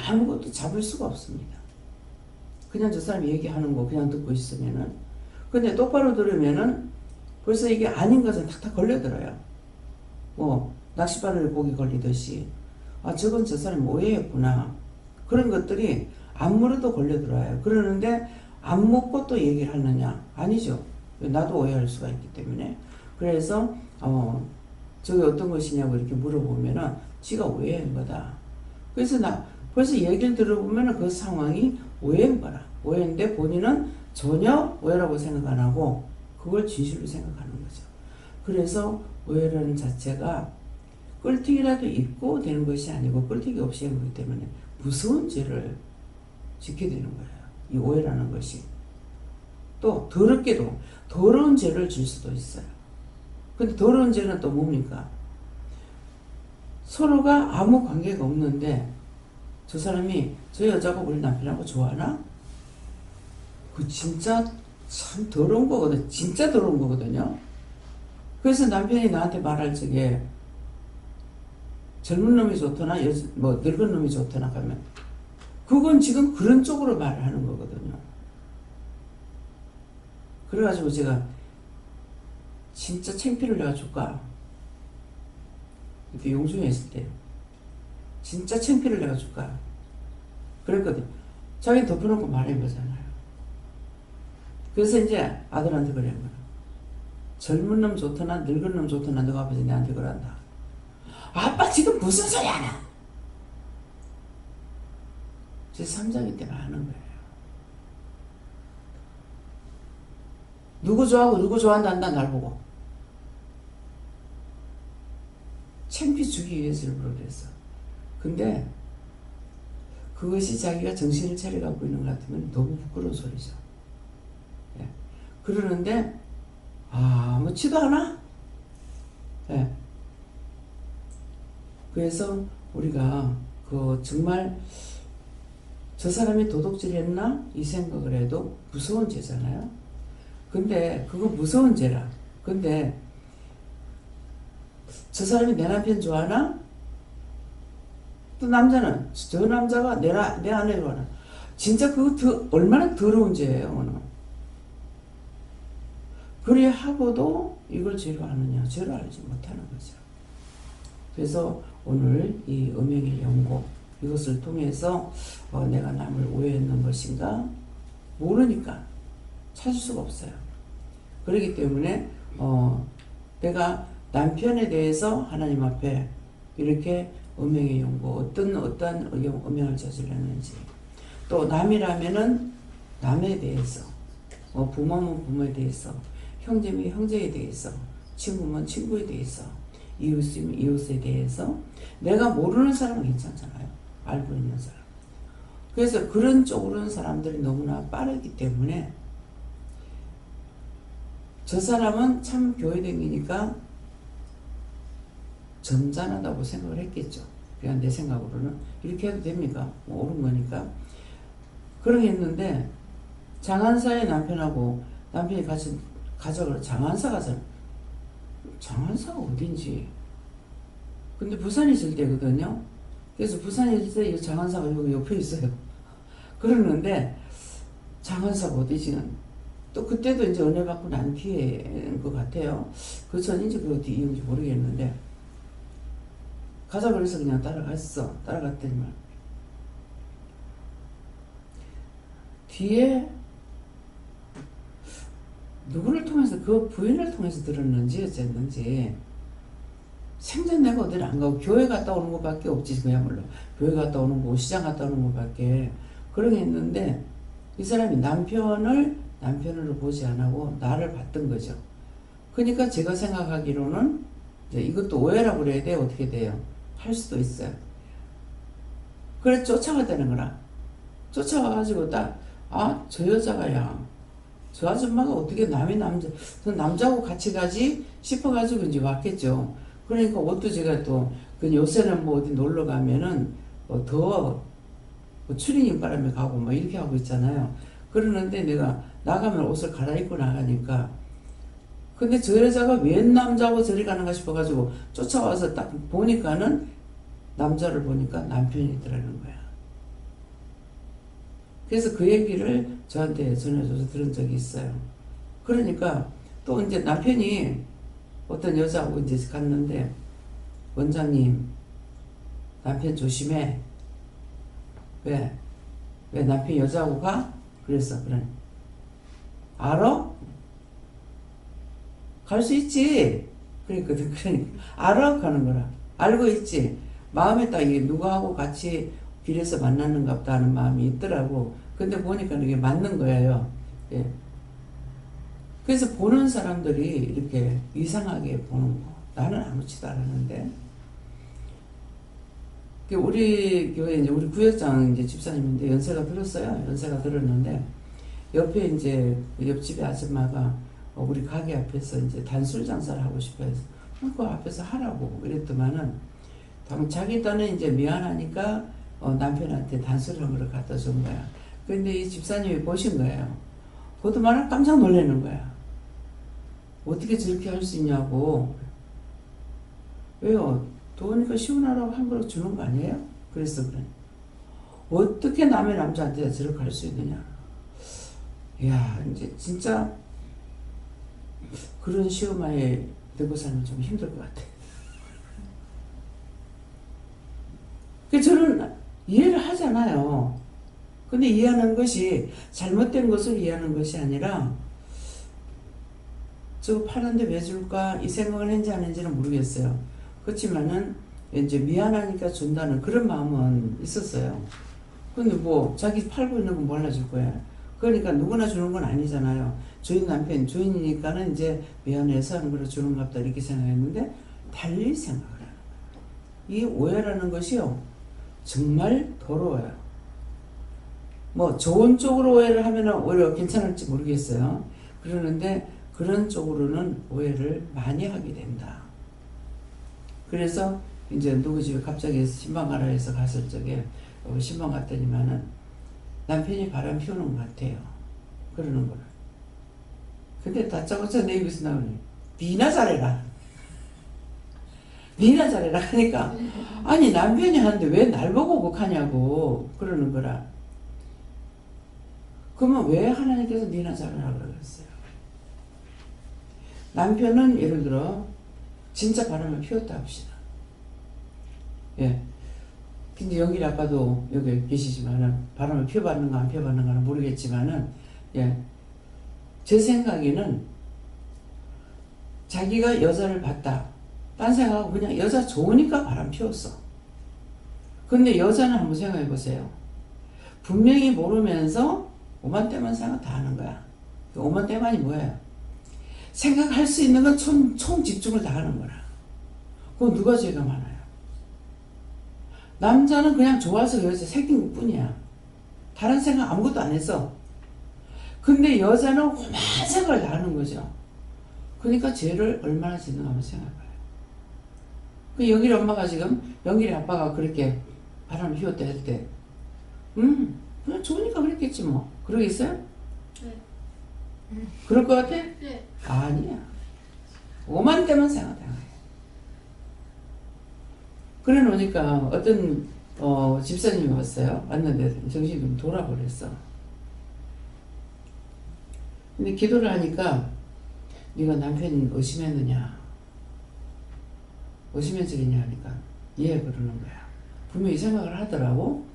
아무것도 잡을 수가 없습니다. 그냥 저 사람이 얘기하는 거 그냥 듣고 있으면은. 근데 똑바로 들으면은 벌써 이게 아닌 것은 탁탁 걸려들어요. 뭐 낚시바늘 고기 걸리듯이 아 저건 저 사람이 오해했구나. 그런 것들이 안 물어도 걸려들어요. 그러는데 안 묻고 또 얘기를 하느냐? 아니죠. 나도 오해할 수가 있기 때문에. 그래서 저게 어떤 것이냐고 이렇게 물어보면은 지가 오해한 거다. 그래서 나 벌써 얘기를 들어보면은 그 상황이 오해인 거라. 오해인데 본인은 전혀 오해라고 생각 안 하고 그걸 진실로 생각하는 거죠. 그래서 오해라는 자체가 꿀팁이라도 있고 되는 것이 아니고 꿀팁이 없이 하는 거기 때문에 무서운 죄를 짓게 되는 거예요. 이 오해라는 것이. 또 더럽게도 더러운 죄를 질 수도 있어요. 근데 더러운 죄는 또 뭡니까? 서로가 아무 관계가 없는데 저 사람이 저 여자가 우리 남편하고 좋아하나? 그 진짜 참 더러운 거거든. 진짜 더러운 거거든요. 그래서 남편이 나한테 말할 적에 젊은 놈이 좋더나 뭐 늙은 놈이 좋더나 하면 그건 지금 그런 쪽으로 말을 하는 거거든요. 그래가지고 제가 진짜 창피를 내가 줄까? 이렇게 용중에 있을 때 진짜 창피를 내가 줄까? 그랬거든. 자기는 덮어놓고 말한 거잖아요. 그래서 이제 아들한테 그런 거야. 젊은 놈 좋더나 늙은 놈 좋더나 너가 아버지 내한테 그런다. 아빠 지금 무슨 소리 하나? 제 3자기 때문에 하는 거예요. 누구 좋아하고 누구 좋아한다 날 보고. 창피주기 위해서 일부러 그랬어. 근데 그것이 자기가 정신을 차려갖고 있는 것 같으면 너무 부끄러운 소리죠. 예. 그러는데 아무렇지도 않아. 예. 그래서 우리가 정말 저 사람이 도둑질했나 이 생각을 해도 무서운 죄잖아요. 근데 그거 무서운 죄라. 근데 저 사람이 내 남편 좋아하나? 또 남자는 저 남자가 내 아내 좋아하나? 진짜 그거 얼마나 더러운 죄예요. 오늘. 그래 하고도 이걸 죄로 하느냐? 죄로 알지 못하는 거죠. 그래서 오늘 이 음행의 연고 이것을 통해서 내가 남을 오해했는 것인가? 모르니까 찾을 수가 없어요. 그렇기 때문에 내가 남편에 대해서 하나님 앞에 이렇게 음행의 연고 어떤 음행을 저질렀는지, 또 남이라면은 남에 대해서, 부모면 부모에 대해서, 형제면 형제에 대해서, 친구면 친구에 대해서, 이웃이면 이웃에 대해서. 내가 모르는 사람은 괜찮잖아요. 알고 있는 사람. 그래서 그런 쪽으로는 사람들이 너무나 빠르기 때문에 저 사람은 참 교회 다니니까 점잖하다고 생각을 했겠죠. 그냥 내 생각으로는 이렇게 해도 됩니까? 뭐 옳은 거니까. 그러게 했는데 장한사의 남편하고 남편이 같이 가자고 장한사가 장한사가 어딘지. 근데 부산에 있을 때거든요. 그래서 부산에 있을 때 장한사가 여기 옆에 있어요. 그러는데 장한사가 어디지는 또 그때도 이제 은혜 받고 난 뒤에인 것 같아요. 그 전인지 그 뒤인지 모르겠는데 가자 그래서 그냥 따라갔어. 따라갔더니만 뒤에 누구를 통해서 그 부인을 통해서 들었는지 어쨌는지 생전 내가 어디를 안 가고 교회 갔다 오는 것밖에 없지. 그야말로 교회 갔다 오는 거 시장 갔다 오는 것밖에. 그런 게 있는데 이 사람이 남편으로 보지 않고 나를 봤던 거죠. 그러니까 제가 생각하기로는 이제 이것도 오해라고 그래야 돼. 어떻게 돼요? 할 수도 있어요. 그래 쫓아갔다는 거라. 쫓아가가지고 저 여자가 저 아줌마가 어떻게 저 남자하고 같이 가지 싶어가지고 이제 왔겠죠. 그러니까 옷도 제가 그 요새는 뭐 어디 놀러 가면은 더 추리닝 바람에 가고 뭐 이렇게 하고 있잖아요. 그러는데 내가 나가면 옷을 갈아입고 나가니까 근데 저 여자가 웬 남자하고 저리 가는가 싶어가지고 쫓아와서 딱 보니까는 남자를 보니까 남편이더라는 거야. 그래서 그 얘기를 저한테 전해줘서 들은 적이 있어요. 그러니까 또 이제 남편이 어떤 여자하고 이제 갔는데 원장님 남편 조심해. 왜 남편 여자하고 가? 그랬어. 그래. 알아? 갈 수 있지. 그러니까 알아? 가는 거라. 알고 있지. 마음에 딱 이게 누구하고 같이 길에서 만나는가 보다 하는 마음이 있더라고. 근데 보니까 이게 맞는 거예요. 예. 그래서 보는 사람들이 이렇게 이상하게 보는 거. 나는 아무렇지도 않았는데. 우리 교회 이제 우리 구역장 이제 집사님인데 연세가 들었어요. 연세가 들었는데 옆에 이제 옆집의 아줌마가 우리 가게 앞에서 이제 단술 장사를 하고 싶어 해서 그 앞에서 하라고 그랬더만은 자기 딴에 이제 미안하니까 남편한테 단술을 한 거를 갖다 준 거야. 근데 이 집사님이 보신 거예요. 보더만은 깜짝 놀라는 거야. 어떻게 저렇게 할 수 있냐고. 왜요? 더우니까 시원하라고 한 그릇 주는 거 아니에요? 그래서 그래. 어떻게 남의 남자한테 저렇게 할 수 있느냐. 이야, 이제 진짜 그런 시어머니 되고 살면 좀 힘들 것 같아. 저는 이해를 하잖아요. 근데 이해하는 것이 잘못된 것을 이해하는 것이 아니라 저거 파는데 왜 줄까? 이 생각을 했는지 안 했는지는 모르겠어요. 그렇지만은 이제 미안하니까 준다는 그런 마음은 있었어요. 근데 뭐 자기 팔고 있는 건 몰라줄 거야. 그러니까 누구나 주는 건 아니잖아요. 주인 남편 주인이니까는 이제 미안해서 하는 거로 주는 것 같다 이렇게 생각했는데 달리 생각을 하는 거예요. 이 오해라는 것이요 정말 더러워요. 뭐 좋은 쪽으로 오해를 하면 오히려 괜찮을지 모르겠어요. 그러는데 그런 쪽으로는 오해를 많이 하게 된다. 그래서 이제 누구 집에 갑자기 신방 가라 해서 갔을 적에 신방 갔더니만은 남편이 바람 피우는 것 같아요. 그러는 거를. 근데 다짜고짜 내 입에서 나오니 니나 잘해라. 니나 잘해라 하니까 아니 남편이 하는데 왜 날 보고 욕하냐고 그러는 거라. 그러면 왜 하나님께서 니나 잘해라 그러겠어요. 남편은 예를 들어 진짜 바람을 피웠다 합시다. 예. 근데 영길 아빠도 여기 계시지만은 바람을 피워봤는가 안 피워봤는가는 모르겠지만은 예. 제 생각에는 자기가 여자를 봤다. 딴 생각하고 그냥 여자 좋으니까 바람 피웠어. 근데 여자는 한번 생각해 보세요. 분명히 모르면서 오만때만 생각 다 하는 거야. 오만때만이 뭐예요? 생각할 수 있는 건 총 집중을 다 하는 거라. 그건 누가 죄가 많아요? 남자는 그냥 좋아서 여자 생긴 것 뿐이야. 다른 생각 아무것도 안 했어. 근데 여자는 오만 생각을 다 하는 거죠. 그러니까 죄를 얼마나 짓는가 한번 생각해봐요. 그 영길이 엄마가 지금 영길이 아빠가 그렇게 바람을 피웠다 할 때 그냥 좋으니까 그랬겠지 뭐. 그러겠어요? 네. 그럴 것 같아? 네. 아니야. 오만 때만 생각해. 그래 놓으니까 어떤 집사님이 왔어요. 왔는데 정신이 좀 돌아버렸어. 근데 기도를 하니까 네가 남편 의심했느냐 의심했으겠냐 하니까 예 그러는 거야. 분명히 생각을 하더라고.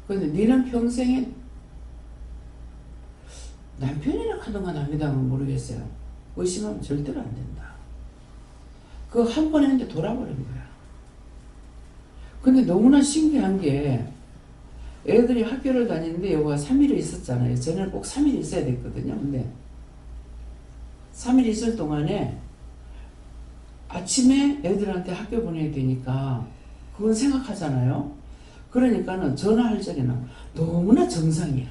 근데 니는 평생에 남편이라 하던가 남이다면 모르겠어요. 의심하면 절대로 안 된다. 그거 한 번 했는데 돌아버린 거야. 근데 너무나 신기한 게 애들이 학교를 다니는데 여기가 3일이 있었잖아요. 전에는 꼭 3일 있어야 됐거든요. 근데 3일 있을 동안에 아침에 애들한테 학교 보내야 되니까 그건 생각하잖아요. 그러니까는 전화할 적에는 너무나 정상이야.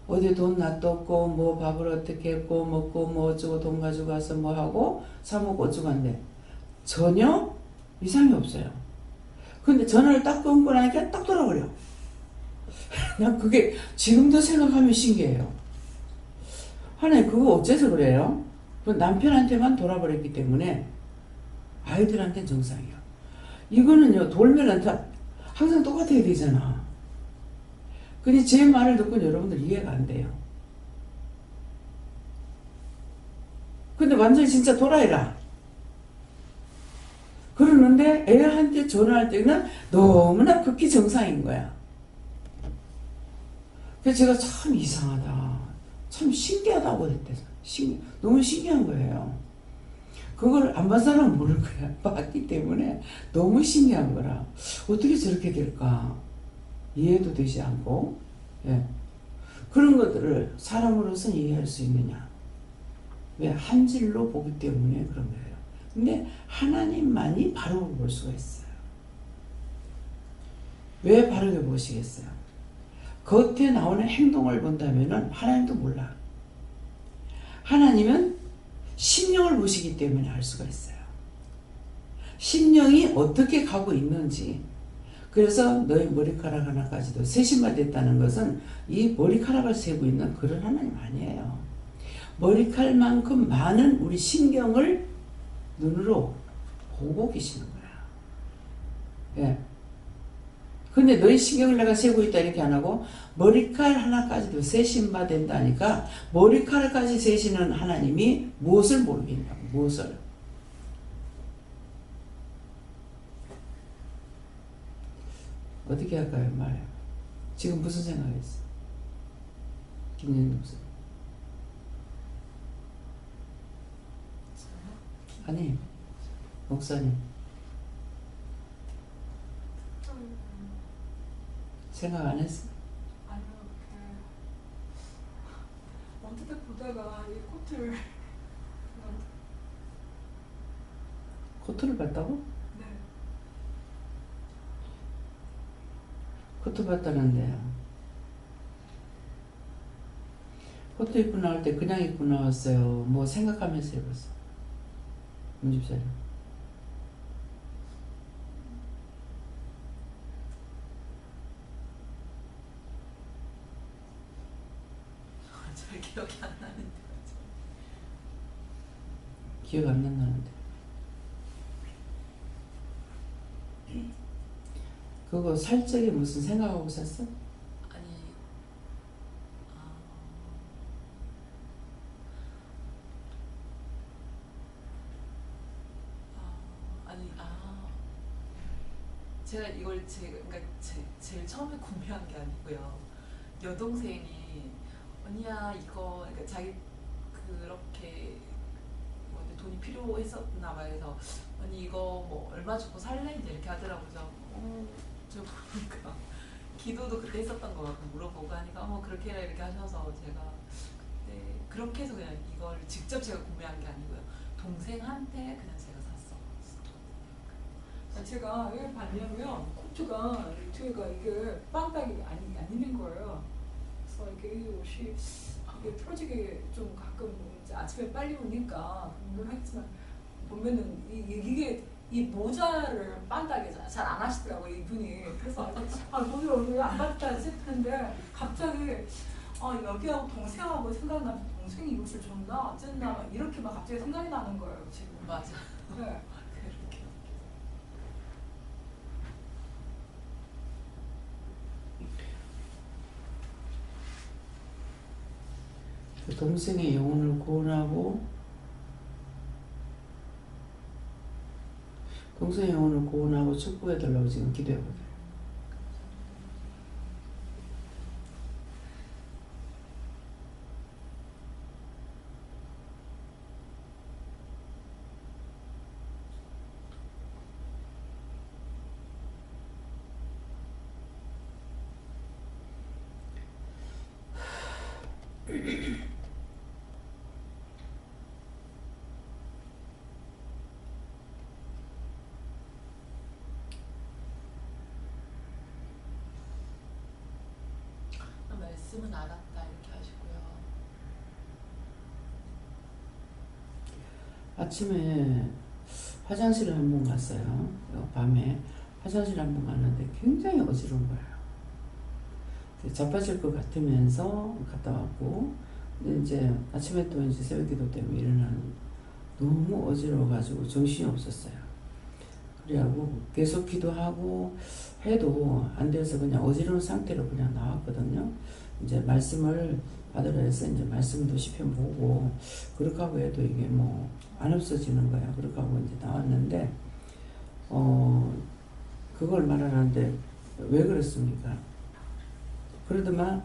어디 돈 놔뒀고 뭐 밥을 어떻게 했고 먹고 뭐 어쩌고 돈 가지고 가서 뭐 하고 사 먹고 어쩌고 한데 전혀 이상이 없어요. 근데 전화를 딱 끊고 나니까 딱 돌아버려. 난 그게 지금도 생각하면 신기해요. 하나님 그거 어째서 그래요? 남편한테만 돌아버렸기 때문에 아이들한테는 정상이야. 이거는요 돌면은 다 항상 똑같아야 되잖아. 근데 제 말을 듣고 여러분들 이해가 안 돼요. 근데 완전히 진짜 돌아해라. 그러는데 애한테 전화할 때는 너무나 극히 정상인 거야. 그래서 제가 참 이상하다. 참 신기하다고 그랬대. 너무 신기한 거예요. 그걸 안 본 사람은 모를 거야. 봤기 때문에 너무 신기한 거라. 어떻게 저렇게 될까? 이해도 되지 않고, 예. 그런 것들을 사람으로서는 이해할 수 있느냐? 왜? 한 질로 보기 때문에 그런 거예요. 근데 하나님만이 바로 볼 수가 있어요. 왜 바르게 보시겠어요? 겉에 나오는 행동을 본다면은 하나님도 몰라. 하나님은 심령을 보시기 때문에 알 수가 있어요. 심령이 어떻게 가고 있는지. 그래서 너희 머리카락 하나까지도 세심만 됐다는 것은 이 머리카락을 세고 있는 그런 하나님 아니에요. 머리칼만큼 많은 우리 신경을 눈으로 보고 계시는 거야. 예. 근데 너희 신경을 내가 세고 있다 이렇게 안 하고 머리칼 하나까지도 세심바 된다니까 머리카락까지 세시는 하나님이 무엇을 모르겠냐고. 무엇을. 어떻게 할까요? 말해요. 지금 무슨 생각했어? 김연희 목사. 아니 목사님 생각 안 했어? 아니요, 언뜻 보다가 이 코트를 코트를 봤다고? 네. 코트 봤다는데 코트 입고 나올 때 그냥 입고 나왔어요? 뭐 생각하면서 입었어? 문집사님 잘 기억이 안 나는데. 기억 안 난다는데 그거 살 적에 무슨 생각하고 샀어? 아니, 제가 이걸 제일 처음에 구매한 게 아니고요. 여동생이 언니야 이거 그러니까 자기 그렇게 뭐 돈이 필요했었나 봐요. 그래서 언니 이거 뭐 얼마 주고 살래? 이제 이렇게 하더라고요. 저 보니까 기도도 그때 했었던 거 같고 물어보고 하니까 그렇게 해라 이렇게 하셔서 제가 그때 그렇게 해서 그냥 이걸 직접 제가 구매한 게 아니고요. 동생한테 그냥 제가 샀어. 제가 왜 봤냐면 코트가 뒤에가 이게 빵딱이 안 있는 거예요. 그래서 이게 이 옷이 이게 풀어지게 좀 가끔 이제 아침에 빨리 오니까 물론 하지만 보면은 이게 이 모자를 빤다게 잘 안 하시더라고요 이분이. 그래서 오늘 왜 안 봤다 싶은데 갑자기 여기하고 동생하고 생각나면 동생이 이 옷을 줬나 어쨌나 막 이렇게 막 갑자기 생각이 나는 거예요 지금. 맞아. 네. 그렇게. 그 동생의 영혼을 구원하고 동생의 영혼을 구원하고 축복해달라고 지금 기도해보세요. 말씀은 알았다 이렇게 하시고요. 아침에 화장실을 한 번 갔어요. 밤에 화장실 한 번 갔는데 굉장히 어지러운 거예요. 자빠질 것 같으면서 갔다 왔고, 근데 이제 아침에 또 이제 새벽기도 때문에 일어나는 너무 어지러워가지고 정신이 없었어요. 그래갖고 계속 기도하고 해도 안 돼서 그냥 어지러운 상태로 그냥 나왔거든요. 이제 말씀을 받으러 해서 이제 말씀도 시편 보고 그렇게 하고 해도 이게 뭐 안 없어지는 거야. 그렇게 하고 이제 나왔는데 그걸 말하는데 왜 그렇습니까? 그러더만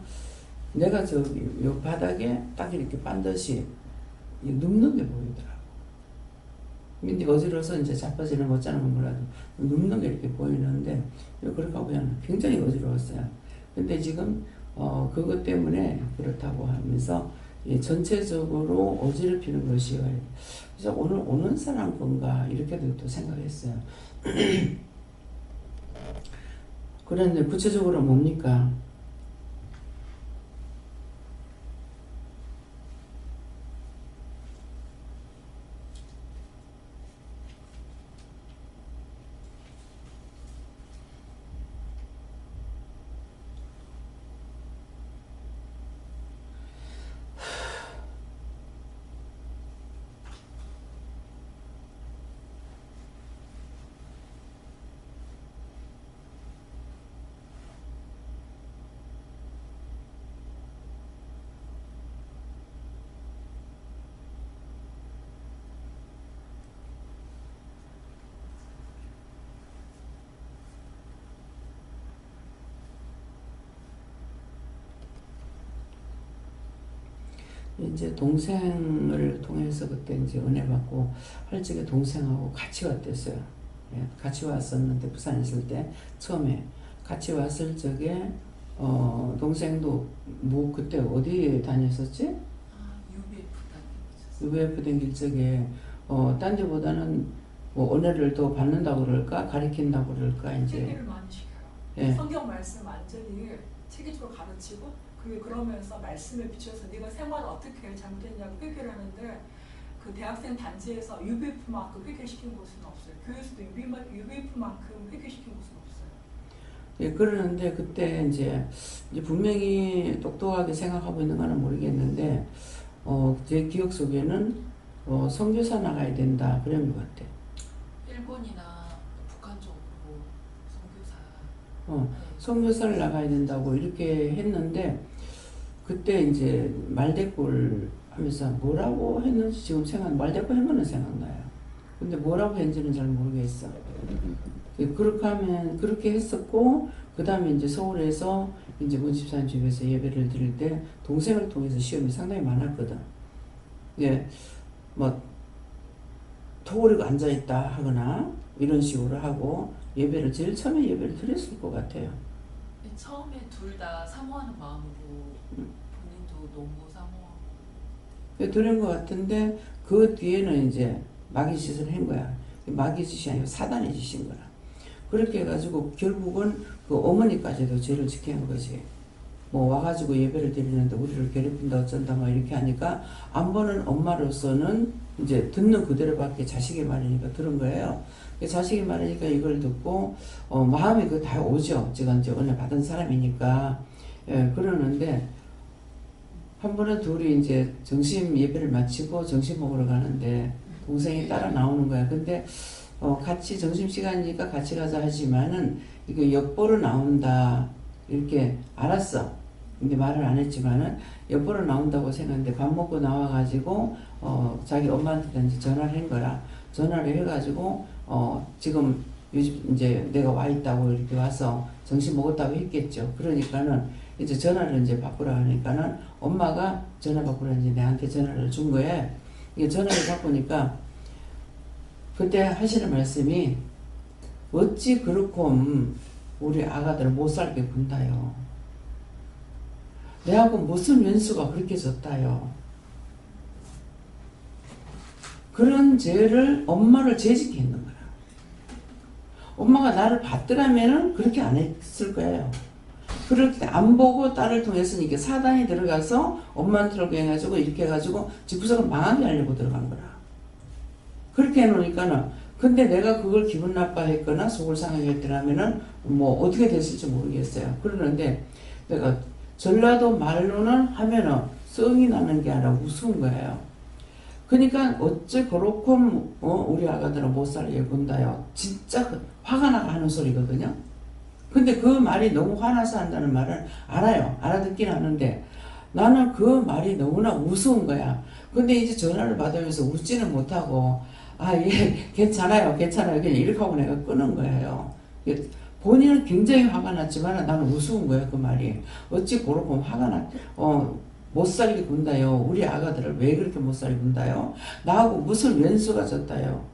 내가 저기 요 바닥에 딱 이렇게 반드시 눕는 게 보이더라고. 근데 어지러워서 이제 자빠지는 거 어쩌는 건 몰라도 눕는 게 이렇게 보이는데 그렇게 하고 그냥 굉장히 어지러웠어요. 근데 지금 그것 때문에 그렇다고 하면서 전체적으로 어지럽히는 것이 그래서 오늘 오는 사람 건가 이렇게도 또 생각했어요. 그런데 구체적으로 뭡니까? 이제 동생을 통해서 그때 이제 은혜 받고 할 적에 동생하고 같이 왔댔어요. 예, 같이 왔었는데 부산에 있을 때 처음에 같이 왔을 적에 동생도 뭐 그때 어디 다녔었지? UBF 댕길 적에 딴 데보다는 뭐 은혜를 더 받는다고 그럴까 가르친다고 그럴까 이제 회개를 많이 시켜요. 예. 성경 말씀 완전히 체계적으로 가르치고 그러면서 말씀에 비춰서 네가 생활을 어떻게 잘못했냐고 회개를 하는데 그 대학생 단지에서 UBF만큼 회개시킨 곳은 없어요. 교회에서도 UBF만큼 회개시킨 곳은 없어요. 예, 그러는데 그때 이제 분명히 똑똑하게 생각하고 있는 거는 모르겠는데 제 기억 속에는 선교사 나가야 된다 그런 것 같아. 일본이나 북한 쪽으로 선교사. 선교사를 나가야 된다고 이렇게 했는데 그때 이제 말대꾸를 하면서 뭐라고 했는지 지금 말대꾸 한 거는 생각나요. 근데 뭐라고 했는지는 잘 모르겠어. 그렇게 했었고 그 다음에 이제 서울에서 이제 문집사님 집에서 예배를 드릴 때 동생을 통해서 시험이 상당히 많았거든. 예, 뭐 토그리고 앉아있다 하거나 이런 식으로 하고 예배를 제일 처음에 예배를 드렸을 것 같아요. 처음에 둘 다 사모하는 마음으로 본인도 너무 사모하고 드린 것 같은데 그 뒤에는 이제 마귀 짓을 한 거야. 마귀 짓이 아니고 사단의 짓인 거라. 그렇게 해가지고 결국은 그 어머니까지도 죄를 지게 한 거지. 뭐 와가지고 예배를 드리는데 우리를 괴롭힌다 어쩐다 막 이렇게 하니까 안 보는 엄마로서는 이제 듣는 그대로밖에 자식의 말이니까 들은 거예요. 자식이 말하니까 이걸 듣고 마음이 그 다 오죠. 제가 이제 은혜 받은 사람이니까. 예, 그러는데 한 번은 둘이 이제 점심 예배를 마치고 점심 먹으러 가는데 동생이 따라 나오는 거야. 근데 같이 점심시간이니까 같이 가자 하지만은 이거 엿보러 나온다 이렇게 알았어. 근데 말을 안 했지만은 엿보러 나온다고 생각했는데 밥 먹고 나와가지고 자기 엄마한테 이제 전화를 한 거라. 전화를 해가지고 지금 요즘 이제 내가 와 있다고 이렇게 와서 점심 먹었다고 했겠죠. 그러니까는 이제 전화를 이제 바꾸라 하니까는 엄마가 전화 바꾸라 이제 내한테 전화를 준 거예요. 이게 전화를 바꾸니까 그때 하시는 말씀이 어찌 그렇고 우리 아가들을 못 살게 군다요. 내하고 무슨 왼수가 그렇게 졌다요. 그런 죄를 엄마를 죄짓게 했는 거야. 엄마가 나를 봤더라면은 그렇게 안 했을 거예요. 그렇게 안 보고 딸을 통해서 이게 사단이 들어가서 엄마한테 해가지고 이렇게 해가지고 집구석을 망하게 하려고 들어간 거라. 그렇게 해놓으니까는 근데 내가 그걸 기분 나빠했거나 속을 상하게 했더라면은 뭐 어떻게 됐을지 모르겠어요. 그러는데 내가 전라도 말로는 하면은 썽이 나는 게 아니라 우스운 거예요. 그러니까 어째 그렇고 우리 아가들은 못 살게 군다요. 진짜 화가 나가 하는 소리거든요. 근데 그 말이 너무 화나서 한다는 말은 알아요. 알아듣긴 하는데 나는 그 말이 너무나 우스운 거야. 근데 이제 전화를 받으면서 웃지는 못하고 예, 괜찮아요. 그냥 이렇게 하고 내가 끄는 거예요. 본인은 굉장히 화가 났지만 나는 우스운 거야, 그 말이. 어찌 그렇고 화가 못 살게 군다요. 우리 아가들을 왜 그렇게 못 살게 군다요? 나하고 무슨 왼수가 졌다요.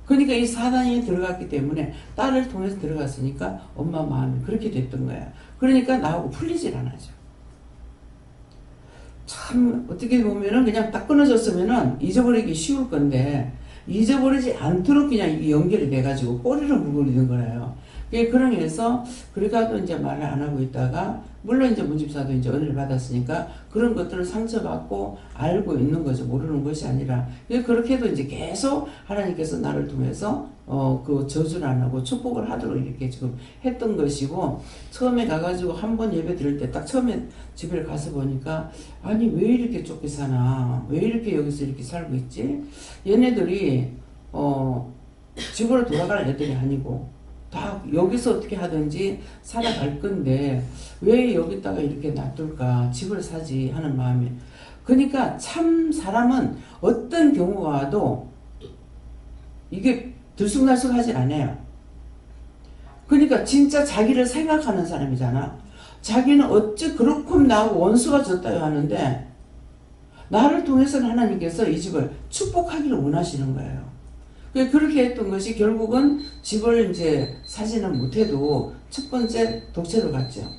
그러니까 이 사단이 들어갔기 때문에 딸을 통해서 들어갔으니까 엄마 마음이 그렇게 됐던 거야. 그러니까 나하고 풀리질 않아죠. 참 어떻게 보면은 그냥 딱 끊어졌으면은 잊어버리기 쉬울 건데 잊어버리지 않도록 그냥 이게 연결이 돼가지고 꼬리를 물고 있는 거예요. 그러면서 그래가도 이제 말을 안 하고 있다가 물론 이제 문집사도 이제 은혜를 받았으니까 그런 것들을 상처받고 알고 있는 거죠. 모르는 것이 아니라. 그렇게 해도 이제 계속 하나님께서 나를 통해서 그 저주를 안 하고 축복을 하도록 이렇게 지금 했던 것이고 처음에 가가지고 한 번 예배 드릴 때 딱 처음에 집에 가서 보니까 아니 왜 이렇게 좁게 사나? 왜 이렇게 여기서 이렇게 살고 있지? 얘네들이 집으로 돌아갈 애들이 아니고 다 여기서 어떻게 하든지 살아갈 건데 왜 여기다가 이렇게 놔둘까 집을 사지 하는 마음이 그러니까 참 사람은 어떤 경우가 와도 이게 들쑥날쑥하지 않아요. 그러니까 진짜 자기를 생각하는 사람이잖아. 자기는 어찌 그렇고 나하고 원수가 졌다요 하는데 나를 통해서는 하나님께서 이 집을 축복하기를 원하시는 거예요. 그렇게 했던 것이 결국은 집을 이제 사지는 못해도 첫 번째 독채로 갔죠.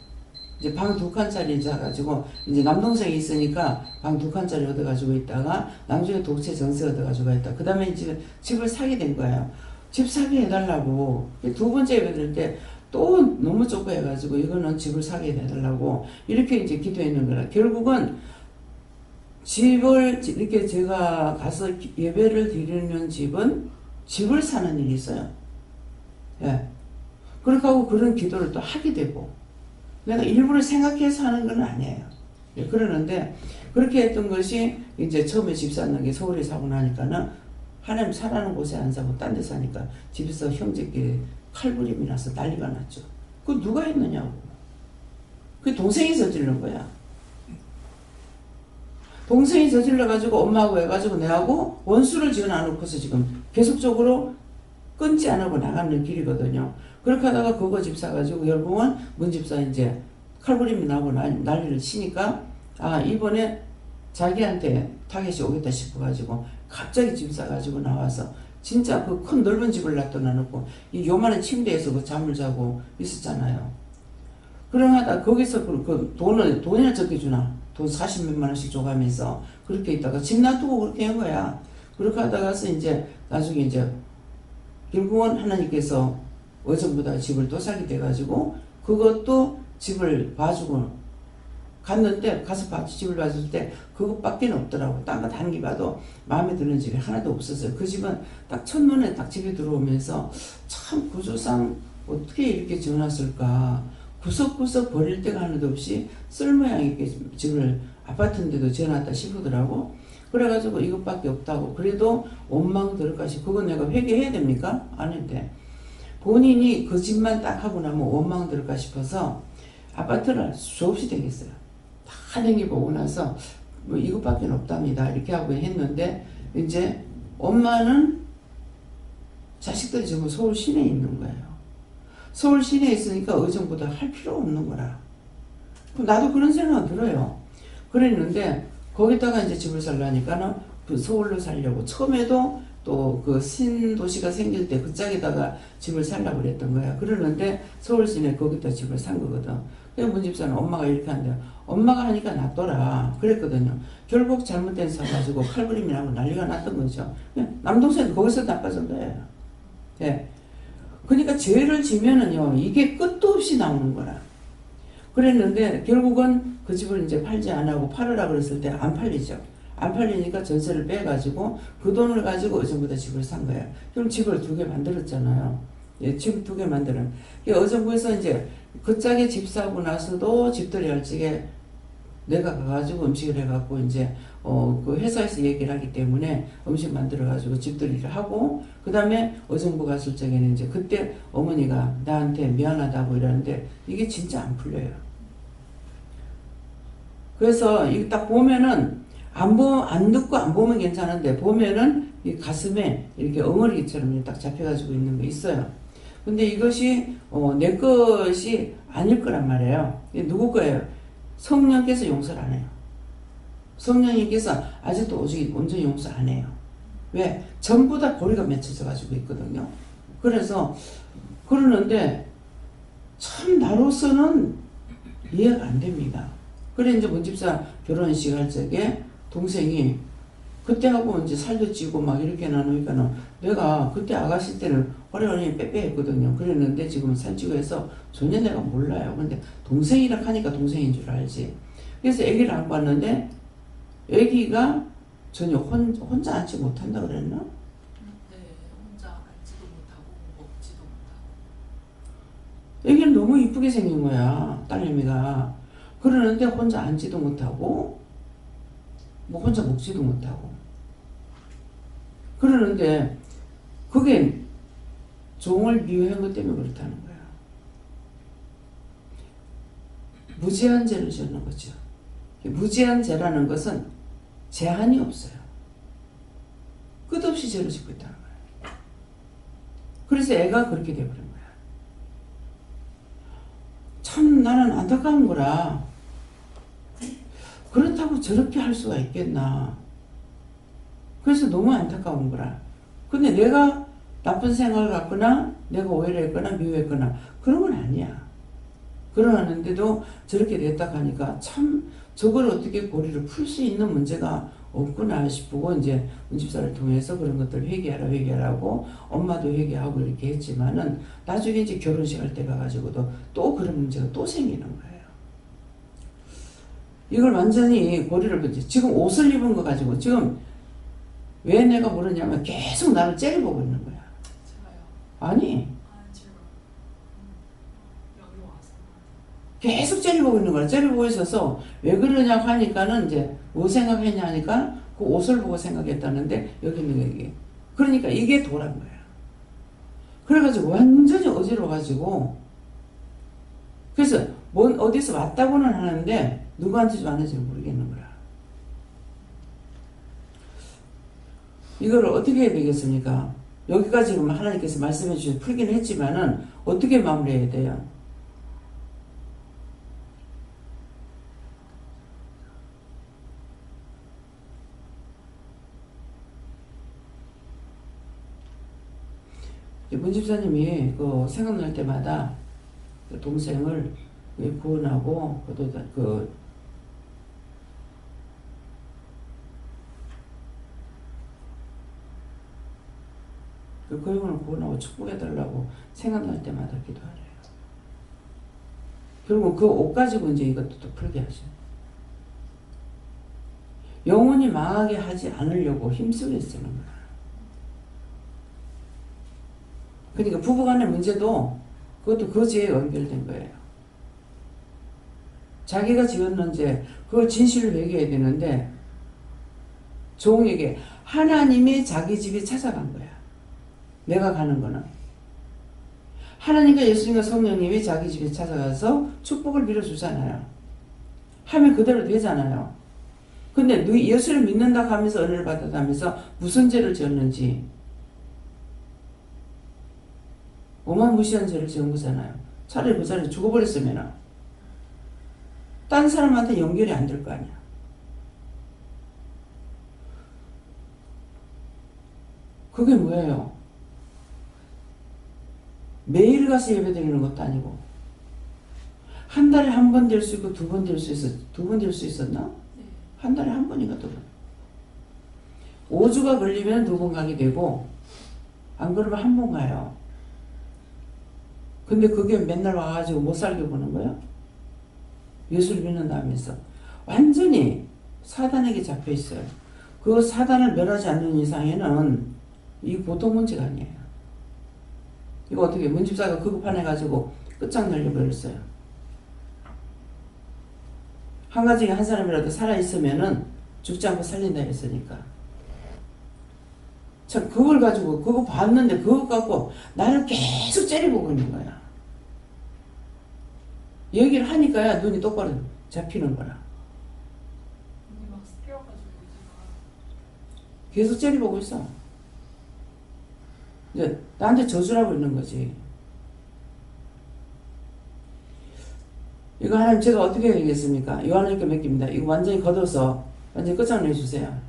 이제 방 2칸짜리 자가지고 이제 남동생이 있으니까 방 2칸짜리 얻어가지고 있다가 나중에 독채 전세 얻어가지고 있다. 그 다음에 이제 집을 사게 된 거예요. 집 사게 해달라고. 두 번째 예배 드릴 때 또 너무 좁고 해가지고 이거는 집을 사게 해달라고 이렇게 이제 기도했는 거라. 결국은 집을 이렇게 제가 가서 예배를 드리는 집은 집을 사는 일이 있어요. 예. 그렇게 하고 그런 기도를 또 하게 되고 내가 일부러 생각해서 하는 건 아니에요. 예, 그러는데 그렇게 했던 것이 이제 처음에 집 사는 게 서울에 사고 나니까는 하나님 사라는 곳에 안 사고 딴 데 사니까 집에서 형제끼리 칼부림이 나서 난리가 났죠. 그거 누가 했느냐고. 그 동생이 저지른 거야. 동생이 저질러가지고 엄마하고 해가지고 내하고 원수를 지어놔놓고서 지금 계속적으로 끊지 않고 나가는 길이거든요. 그렇게 하다가 그거 집 사가지고 결국은 문집사 이제 칼부림이 나고 난리를 치니까 아 이번에 자기한테 타겟이 오겠다 싶어가지고 갑자기 집 사가지고 나와서 진짜 그 큰 넓은 집을 놔둬놓고 이 요만한 침대에서 그 잠을 자고 있었잖아요. 그러다 거기서 그 돈이나 적게 주나 돈 40몇만 원씩 줘가면서 그렇게 있다가 집 놔두고 그렇게 한 거야. 그렇게 하다가서 이제 나중에 이제 결국은 하나님께서 어전보다 집을 또 사게 돼가지고 그것도 집을 봐주고 갔는데 가서 집을 봤을 때 그것밖에 없더라고. 딴 거 단기 봐도 마음에 드는 집이 하나도 없었어요. 그 집은 딱 첫눈에 딱 집에 들어오면서 참 구조상 어떻게 이렇게 지어놨을까. 구석구석 버릴 데가 하나도 없이 쓸모양있게 집을 아파트인데도 지어놨다 싶더라고. 그래가지고 이것밖에 없다고. 그래도 원망 들을까 싶어. 그건 내가 회개해야 됩니까? 아닌데. 본인이 그 집만 딱 하고 나면 원망 들을까 싶어서 아파트를 수없이 댕겼어요. 다 댕겨보고 나서 뭐 이것밖에 없답니다. 이렇게 하고 했는데 이제 엄마는 자식들이 전부 서울 시내에 있는 거예요. 서울 시내에 있으니까 의정보다 할 필요 없는 거라. 나도 그런 생각은 들어요. 그랬는데 거기다가 이제 집을 살라니까는 그 서울로 살려고 처음에도 또 그 신도시가 생길 때 그 짝에다가 집을 살라고 그랬던 거야. 그러는데 서울 시내 거기다 집을 산 거거든. 그래서 문집사는 엄마가 이렇게 한대요. 엄마가 하니까 놔둬라 그랬거든요. 결국 잘못된 사가지고 칼부림이 나고 난리가 났던 거죠. 남동생은 거기서 나빠진 거예요. 예. 그러니까 죄를 지면은요 이게 끝도 없이 나오는 거라. 그랬는데 결국은 그 집을 이제 팔지 안 하고 팔으라 그랬을 때 안 팔리죠. 안 팔리니까 전세를 빼가지고 그 돈을 가지고 어정부에다 집을 산 거예요. 그럼 집을 2개 만들었잖아요. 예, 집 2개 만드는. 어정부에서 이제 그 짝에 집 사고 나서도 집들이 할 적에 내가 가가지고 음식을 해갖고 이제 그 회사에서 얘기를 하기 때문에 음식 만들어가지고 집들이를 하고 그 다음에 어정부 갔을 적에는 이제 그때 어머니가 나한테 미안하다고 이러는데 이게 진짜 안 풀려요. 그래서 이거 딱 보면은 안 듣고 안 보면 괜찮은데 보면은 이 가슴에 이렇게 엉어리처럼 딱 잡혀가지고 있는 거 있어요. 근데 이것이 내 것이 아닐 거란 말이에요. 이게 누구 거예요? 성령께서 용서를 안 해요. 성령님께서 아직도 오직 온전히 용서 안 해요. 왜? 전부 다 고리가 맺혀져 가지고 있거든요. 그래서 그러는데 참 나로서는 이해가 안 됩니다. 그래 이제 문집사 결혼식 할 적에 동생이 그때하고 이제 살도 찌고 막 이렇게 나누니까는 내가 그때 아가씨 때는 허리허리 빼빼했거든요. 그랬는데 지금 살찌고 해서 전혀 내가 몰라요. 근데 동생이라 하니까 동생인 줄 알지. 그래서 아기를 안고 왔는데 아기가 전혀 혼자 앉지 못한다 그랬나? 네, 혼자 앉지도 못하고 먹지도 못하고. 아기는 너무 이쁘게 생긴 거야, 딸내미가. 그러는데 혼자 앉지도 못하고 뭐 혼자 먹지도 못하고 그러는데 그게 종을 미워한 것 때문에 그렇다는 거야. 무제한 죄를 지는 거죠. 무제한 죄라는 것은 제한이 없어요. 끝없이 죄를 짓고 있다는 거야. 그래서 애가 그렇게 돼버린 거야. 참 나는 안타까운 거라. 그렇다고 저렇게 할 수가 있겠나. 그래서 너무 안타까운 거라. 근데 내가 나쁜 생각을 갖거나 내가 오해를 했거나 미워했거나 그런 건 아니야. 그러는데도 저렇게 됐다 하니까 참 저걸 어떻게 고리를 풀 수 있는 문제가 없구나 싶고 이제 문집사를 통해서 그런 것들 회개하라고 엄마도 회개하고 이렇게 했지만은 나중에 이제 결혼식 할 때 가가지고도 또 그런 문제가 또 생기는 거예요. 이걸 완전히 고리를 풀지. 지금 옷을 입은 거 가지고 지금 왜 내가 모르냐면 계속 나를 째려보고 있는 거야. 제가요. 아니 제가 여기 와서 계속 째려보고 있는 거야. 째려보고 있어서 왜 그러냐고 하니까는 이제 뭐 생각했냐 하니까 그 옷을 보고 생각했다는데 여기 있는 얘기. 그러니까 이게 도란 거야. 그래가지고 완전히 어지러워가지고 그래서 뭔 어디서 왔다고는 하는데 누구한테 왔는지 모르겠는 거야. 이거를 어떻게 해야 되겠습니까? 여기까지 하나님께서 말씀해 주셔서 풀긴 했지만은 어떻게 마무리해야 돼요? 문집사님이 그 생각날 때마다 그 동생을 구원하고 그 영혼을 구원하고 축복해달라고 생각날 때마다 기도하래요. 그리고 그 옷 가지고 이제 이것도 또 풀게 하죠. 영혼이 망하게 하지 않으려고 힘쓰게 쓰는 거야. 그러니까 부부간의 문제도 그것도 그 죄에 연결된 거예요. 자기가 지었는 죄, 그걸 진실을 회개해야 되는데 종에게 하나님이 자기 집에 찾아간 거야. 내가 가는 거는. 하나님과 예수님과 성령님이 자기 집에 찾아가서 축복을 빌어주잖아요. 하면 그대로 되잖아요. 근데 예수를 믿는다 하면서 은혜를 받았다 하면서 무슨 죄를 지었는지 어마무시한 죄를 지은 거잖아요. 차라리 그 자리에 죽어버렸으면 딴 사람한테 연결이 안 될 거 아니야. 그게 뭐예요? 매일 가서 예배 드리는 것도 아니고 한 달에 한 번 될 수 있고 두 번 될 수 있었, 두 번 될 수 있었나? 네. 한 달에 한 번인가 두 번. 5주가 걸리면 두 번 가게 되고 안 그러면 한 번 가요. 근데 그게 맨날 와가지고 못 살게 보는 거야? 예수를 믿는다면서 완전히 사단에게 잡혀 있어요. 그 사단을 멸하지 않는 이상에는 이 보통 문제가 아니에요. 이거 어떻게 문집사가 급급해가지고 끝장내려버렸어요. 한 가정에 한 사람이라도 살아있으면은 죽지 않고 살린다 했으니까. 참 그걸 가지고 그거 봤는데 그거 갖고 나를 계속 째려보고 있는 거야. 얘기를 하니까야 눈이 똑바로 잡히는 거라. 근데 막 깨워가지고 제가 계속 째려보고 있어. 이제 나한테 저주라고 있는 거지. 이거 하나님 제가 어떻게 해야 되겠습니까? 요한님께 맡깁니다. 이거 완전히 걷어서 완전히 끝장내주세요.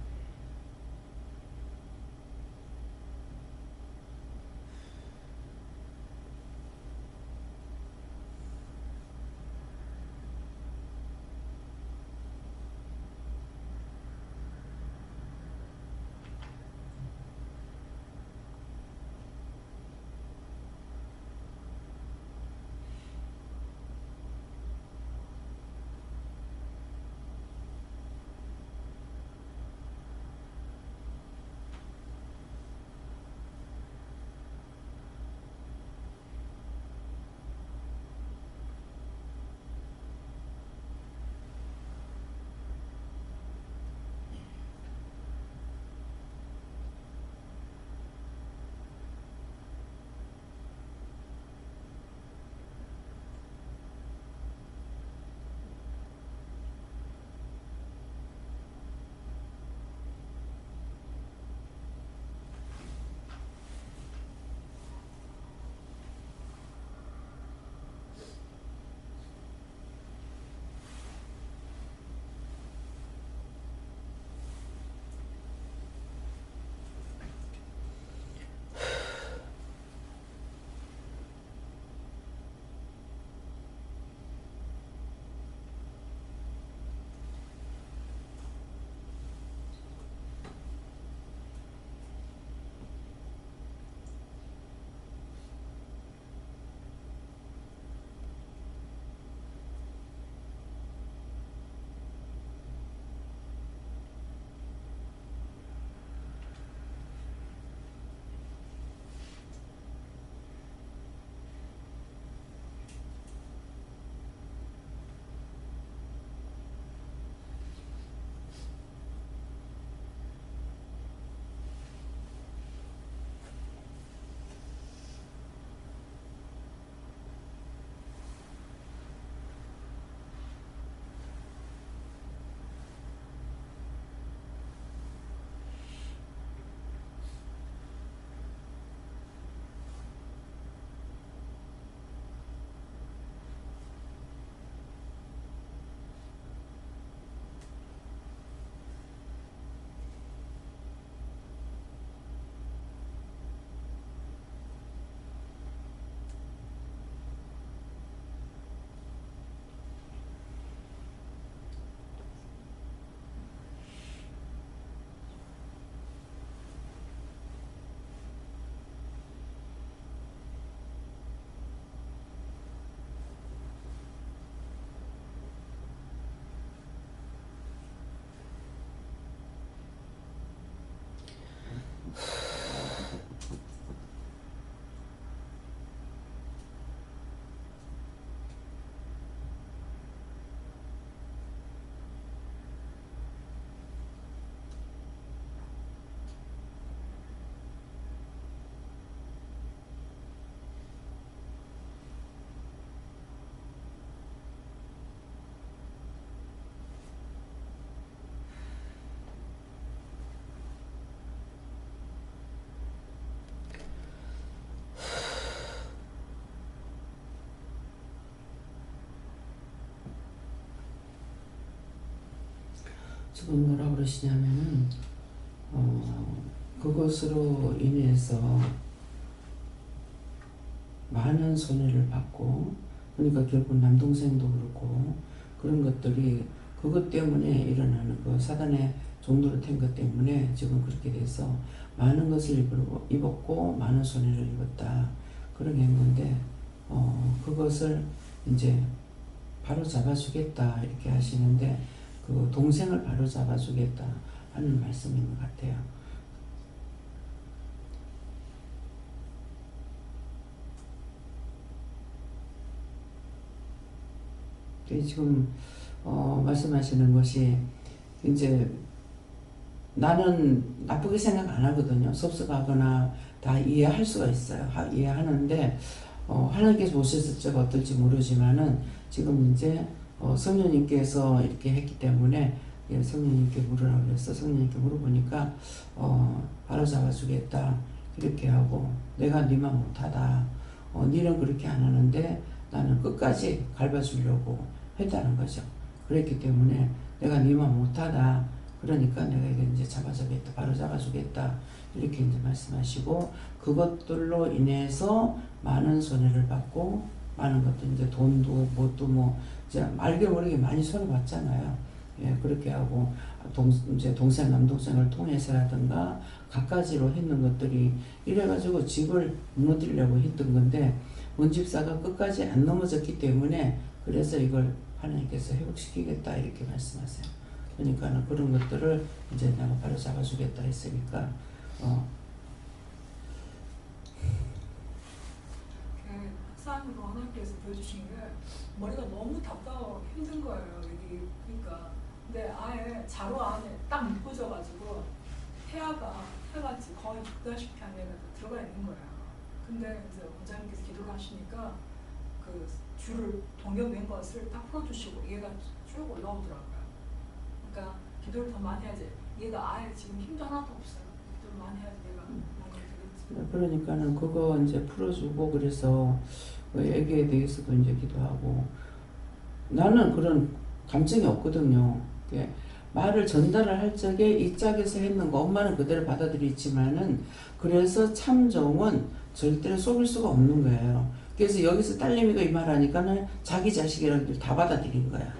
지금 뭐라 그러시냐면은 그것으로 인해서 많은 손해를 받고, 그러니까 결국 남동생도 그렇고 그런 것들이 그것 때문에 일어나는 그 사단의 종로로 된 것 때문에 지금 그렇게 돼서 많은 것을 입었고 많은 손해를 입었다, 그런 게 있는데 그것을 이제 바로 잡아주겠다 이렇게 하시는데, 그 동생을 바로 잡아주겠다 하는 말씀인 것 같아요. 지금 말씀하시는 것이 이제 나는 나쁘게 생각 안 하거든요. 섭섭하거나 다 이해할 수가 있어요. 이해하는데 하나님께서 보셨을 적가 어떨지 모르지만은 지금 이제 성령님께서 이렇게 했기 때문에 성령님께 물으라고 그랬어. 성령님께 물어보니까 바로 잡아주겠다 이렇게 하고, 내가 네만 못하다. 니는 그렇게 안 하는데 나는 끝까지 밟아주려고 했다는 거죠. 그랬기 때문에 내가 네만 못하다. 그러니까 내가 이제 잡아주겠다. 바로 잡아주겠다. 이렇게 이제 말씀하시고, 그것들로 인해서 많은 손해를 받고, 많은 것도 이제 돈도 뭣도 뭐 이제 알게 모르게 많이 손해봤잖아요. 예, 그렇게 하고 이제 동생 남동생을 통해서라든가 갖가지로 했는 것들이 이래가지고 집을 무너뜨리려고 했던 건데 문집사가 끝까지 안 넘어졌기 때문에, 그래서 이걸 하나님께서 회복시키겠다 이렇게 말씀하세요. 그러니까 그런 것들을 이제 내가 바로 잡아주겠다 했으니까 사람으로 하나님께서 보여주신 게 머리가 너무 답답하고 힘든 거예요. 여기 그러니까 근데 아예 자로 안에 딱 묶어져가지고 해가 거의 죽다시피 한 데가 들어가 있는 거예요. 근데 이제 원장님께서 기도를 하시니까 그 줄을 동여맨 것을 딱 풀어주시고 얘가 쭉 올라오더라고요. 그러니까 기도를 더 많이 해야지. 얘가 아예 지금 힘도 하나도 없어요. 기도를 많이 해야지 얘가 뭔가 되겠지. 그러니까는 그거 이제 풀어주고, 그래서 애기에 대해서도 이제 기도하고, 나는 그런 감정이 없거든요. 말을 전달을 할 적에 이 짝에서 했는 거 엄마는 그대로 받아들이지만은, 그래서 참정은 절대로 속일 수가 없는 거예요. 그래서 여기서 딸내미가 이 말하니까는 자기 자식이라고 다 받아들인 거야.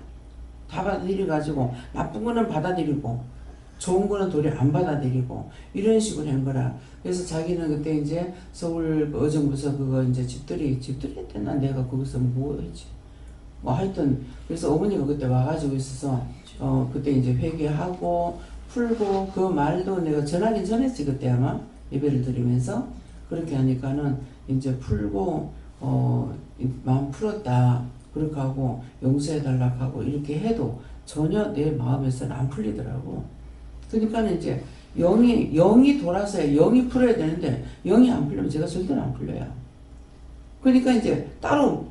다 받아들여가지고 나쁜 거는 받아들이고 좋은 거는 도리어 안 받아들이고 이런 식으로 한 거라. 그래서 자기는 그때 이제 서울 어정부서 그거 이제 집들이 했대나 내가 거기서 뭐 했지. 뭐 하여튼 그래서 어머니가 그때 와가지고 있어서 그때 이제 회개하고 풀고, 그 말도 내가 전하긴 전했지 그때 아마 예배를 드리면서. 그렇게 하니까는 이제 풀고 마음 풀었다 그렇게 하고 용서해달라고 하고 이렇게 해도 전혀 내 마음에서는 안 풀리더라고. 그러니까 이제 영이 돌아서야 영이 풀어야 되는데 영이 안 풀리면 제가 절대로 안 풀려요. 그러니까 이제 따로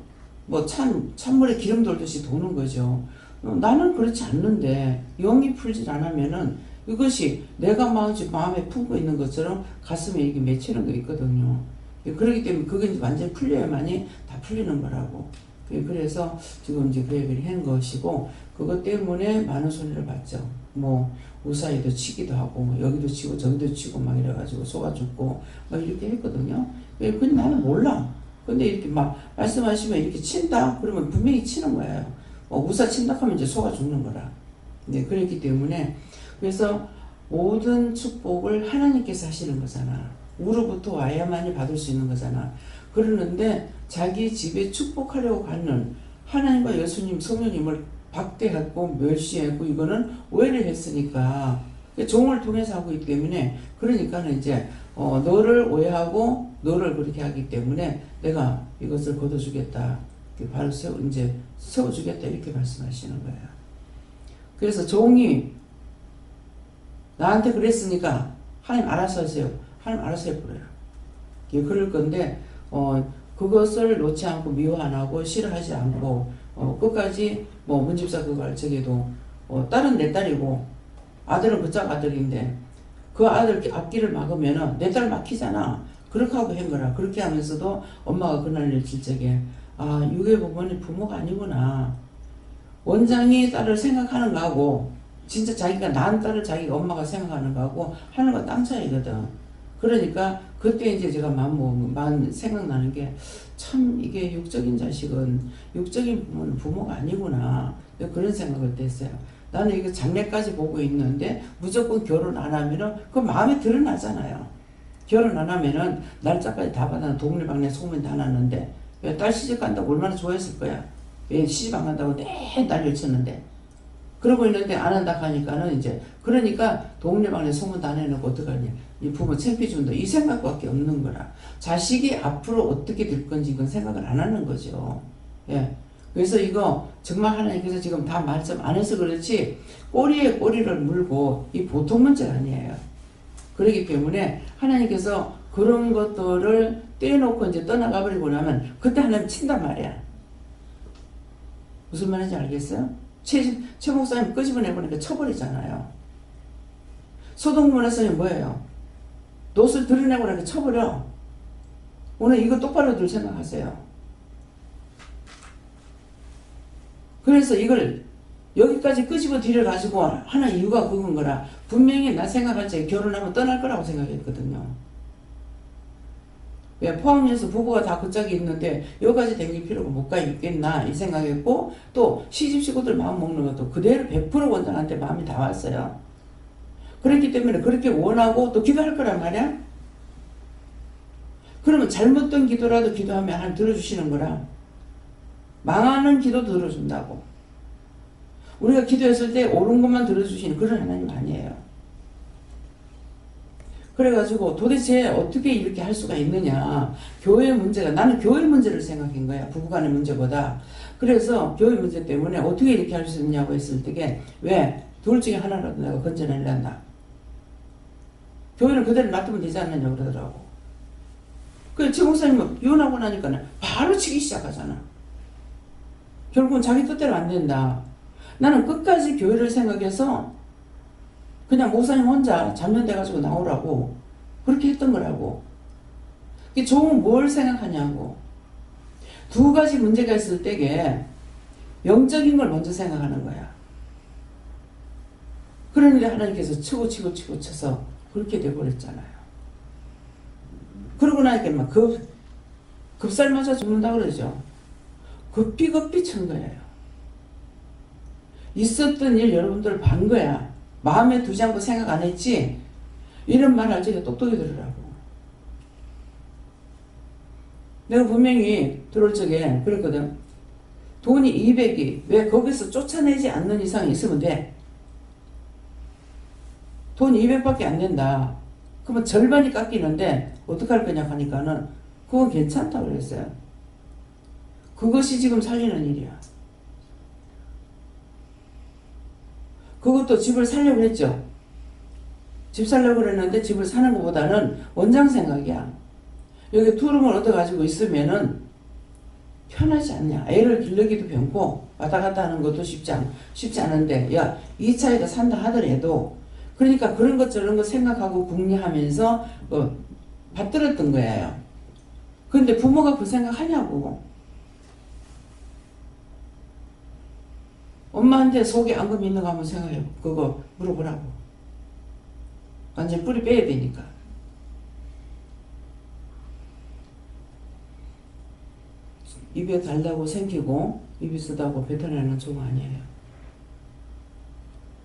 뭐 찬물에 기름 돌듯이 도는 거죠. 나는 그렇지 않는데 영이 풀질 않으면은 이것이 내가 마음에 품고 있는 것처럼 가슴에 이게 맺히는 거 있거든요. 그렇기 때문에 그게 완전히 풀려야만이 다 풀리는 거라고. 그래서 지금 이제 그 얘기를 한 것이고, 그것 때문에 많은 손해를 봤죠. 뭐 우사에도 치기도 하고 여기도 치고 저기도 치고 막 이래가지고 속아 죽고 막 이렇게 했거든요. 근데 나는 몰라. 근데 이렇게 막 말씀하시면 이렇게 친다? 그러면 분명히 치는 거예요. 우사 친다 하면 이제 속아 죽는 거라. 네, 그렇기 때문에 그래서 모든 축복을 하나님께서 하시는 거잖아. 우로부터 와야만이 받을 수 있는 거잖아. 그러는데 자기 집에 축복하려고 가는 하나님과 예수님, 성령님을 박대했고 멸시했고 이거는 오해를 했으니까 종을 통해서 하고 있기 때문에, 그러니까는 이제 너를 오해하고 너를 그렇게 하기 때문에 내가 이것을 걷어주겠다. 바로 세워주겠다 이렇게 말씀하시는 거예요. 그래서 종이 나한테 그랬으니까 하나님 알아서 하세요. 하나님 알아서 해버려요. 그럴 건데 그것을 놓지 않고 미워 안 하고 싫어하지 않고 끝까지 뭐 문집사 그걸 저기도 딸은 내 딸이고 아들은 그 짝 아들인데 그 아들 앞길을 막으면은 내 딸 막히잖아. 그렇게 하고 한 거라. 그렇게 하면서도 엄마가 그날 질 적에 유괴 부모는 부모가 아니구나. 원장이 딸을 생각하는 거하고 진짜 자기가 낳은 딸을 자기 엄마가 생각하는 거하고 하는 거 딴 차이거든. 그러니까 그때 이제 제가 마음 생각나는 게 참 이게 육적인 자식은 육적인 부모는 부모가 아니구나. 그런 생각을 했어요. 나는 이거 장래까지 보고 있는데 무조건 결혼 안 하면은 그 마음에 드러나잖아요. 결혼 안 하면은 날짜까지 다 받아 동네방네 소문 다 났는데 딸 시집 간다고 얼마나 좋아했을 거야. 왜 시집 안 간다고 맨날 외쳤는데. 그러고 있는데 안 한다 하니까는 이제 그러니까 동네방네 소문 다 내놓고 어떡하냐. 이 부모 창피준다. 이 생각밖에 없는 거라. 자식이 앞으로 어떻게 될 건지 이건 생각을 안 하는 거죠. 예. 그래서 이거 정말 하나님께서 지금 다 말씀 안 해서 그렇지 꼬리에 꼬리를 물고 이 보통 문제가 아니에요. 그렇기 때문에 하나님께서 그런 것들을 떼놓고 이제 떠나가 버리고 나면 그때 하나님 친단 말이야. 무슨 말인지 알겠어요? 최 목사님 끄집어내보니까 쳐버리잖아요. 소동문에서는 뭐예요? 노스를 드러내고 나니까 쳐버려. 오늘 이거 똑바로 들 생각하세요. 그래서 이걸 여기까지 끄집어 들여가지고 하나 이유가 그건 거라. 분명히 나 생각할 때 결혼하면 떠날 거라고 생각했거든요. 왜 포항에서 부부가 다 그 짝이 있는데 여기까지 댕길 필요가 못 가 있겠나 이 생각했고 또 시집 식구들 마음 먹는 것도 그대로 100% 원장한테 마음이 다 왔어요. 그렇기 때문에 그렇게 원하고 또 기도할 거란 말이야. 그러면 잘못된 기도라도 기도하면 하나님 들어주시는 거라. 망하는 기도 들어준다고. 우리가 기도했을 때 옳은 것만 들어주시는 그런 하나님 아니에요. 그래가지고 도대체 어떻게 이렇게 할 수가 있느냐. 교회 문제가 나는 교회 문제를 생각한 거야. 부부간의 문제보다. 그래서 교회 문제 때문에 어떻게 이렇게 할 수 있냐고 했을 때게 왜? 둘 중에 하나라도 내가 건져내려한다. 교회는 그대로 놔두면 되지 않느냐 그러더라고. 그래서 최 목사님은 이혼하고 나니까 바로 치기 시작하잖아. 결국은 자기 뜻대로 안 된다. 나는 끝까지 교회를 생각해서 그냥 목사님 혼자 잠련돼가지고 나오라고 그렇게 했던 거라고. 이게 좋은 뭘 생각하냐고. 두 가지 문제가 있을 때에 영적인 걸 먼저 생각하는 거야. 그러는데 하나님께서 치고 쳐서 그렇게 돼버렸잖아요. 그러고 나니까 막 급살 맞아 죽는다 그러죠. 급히 친 거예요. 있었던 일 여러분들 반 거야. 마음에 두지 않고 생각 안 했지. 이런 말 할 적에 똑똑히 들으라고. 내가 분명히 들어올 적에 그랬거든. 돈이 200이 왜 거기서 쫓아내지 않는 이상이 있으면 돼. 돈 200밖에 안 된다. 그러면 절반이 깎이는데 어떡할 거냐 하니까는 그건 괜찮다고 그랬어요. 그것이 지금 살리는 일이야. 그것도 집을 살려고 했죠. 집 살려고 그랬는데 집을 사는 것보다는 원장 생각이야. 여기 투룸을 얻어가지고 있으면은 편하지 않냐. 애를 기르기도 병고 왔다 갔다 하는 것도 쉽지 않은데 야, 이 차에다 산다 하더라도 그러니까 그런 것 저런 거 생각하고 궁리하면서 받들었던 거예요. 그런데 부모가 그 생각하냐고. 엄마한테 속에 앙금 있는 거 한번 생각해. 그거 물어보라고. 완전 뿌리 빼야 되니까. 입에 달다고 생기고 입이 쓰다고 뱉어내는 종 아니에요.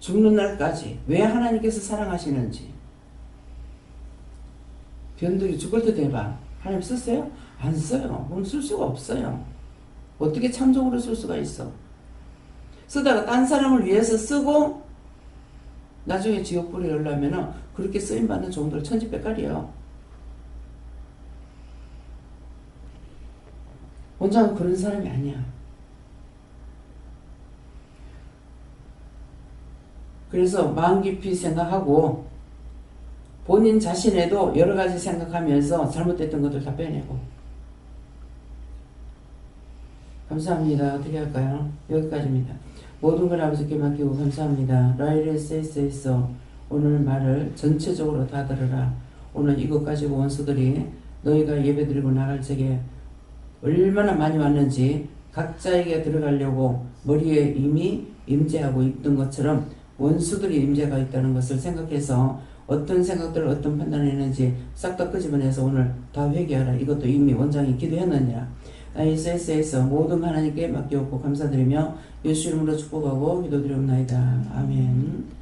죽는 날까지 왜 하나님께서 사랑하시는지. 변덕이 죽을 때 대봐. 하나님 쓰세요? 안 써요. 그건 쓸 수가 없어요. 어떻게 참종으로 쓸 수가 있어. 쓰다가 딴 사람을 위해서 쓰고 나중에 지옥불에 열려면은 그렇게 쓰임받는 종들 천지백갈이에요. 원장은 그런 사람이 아니야. 그래서 마음 깊이 생각하고 본인 자신에도 여러 가지 생각하면서 잘못됐던 것들 다 빼내고. 감사합니다. 어떻게 할까요? 여기까지입니다. 모든 걸 아버지께 맡기고 감사합니다. 라이레스에서 오늘 말을 전체적으로 다 들으라. 오늘 이것 가지고 원수들이 너희가 예배드리고 나갈 적에 얼마나 많이 왔는지 각자에게 들어가려고 머리에 이미 임재하고 있던 것처럼 원수들이 임재가 있다는 것을 생각해서 어떤 생각들을 어떤 판단을 했는지 싹 다 끄집어내서 오늘 다 회개하라. 이것도 이미 원장이 기도했느니라. SS에서 모든 하나님께 맡기옵고 감사드리며 예수 이름으로 축복하고 기도드리옵나이다. 아멘.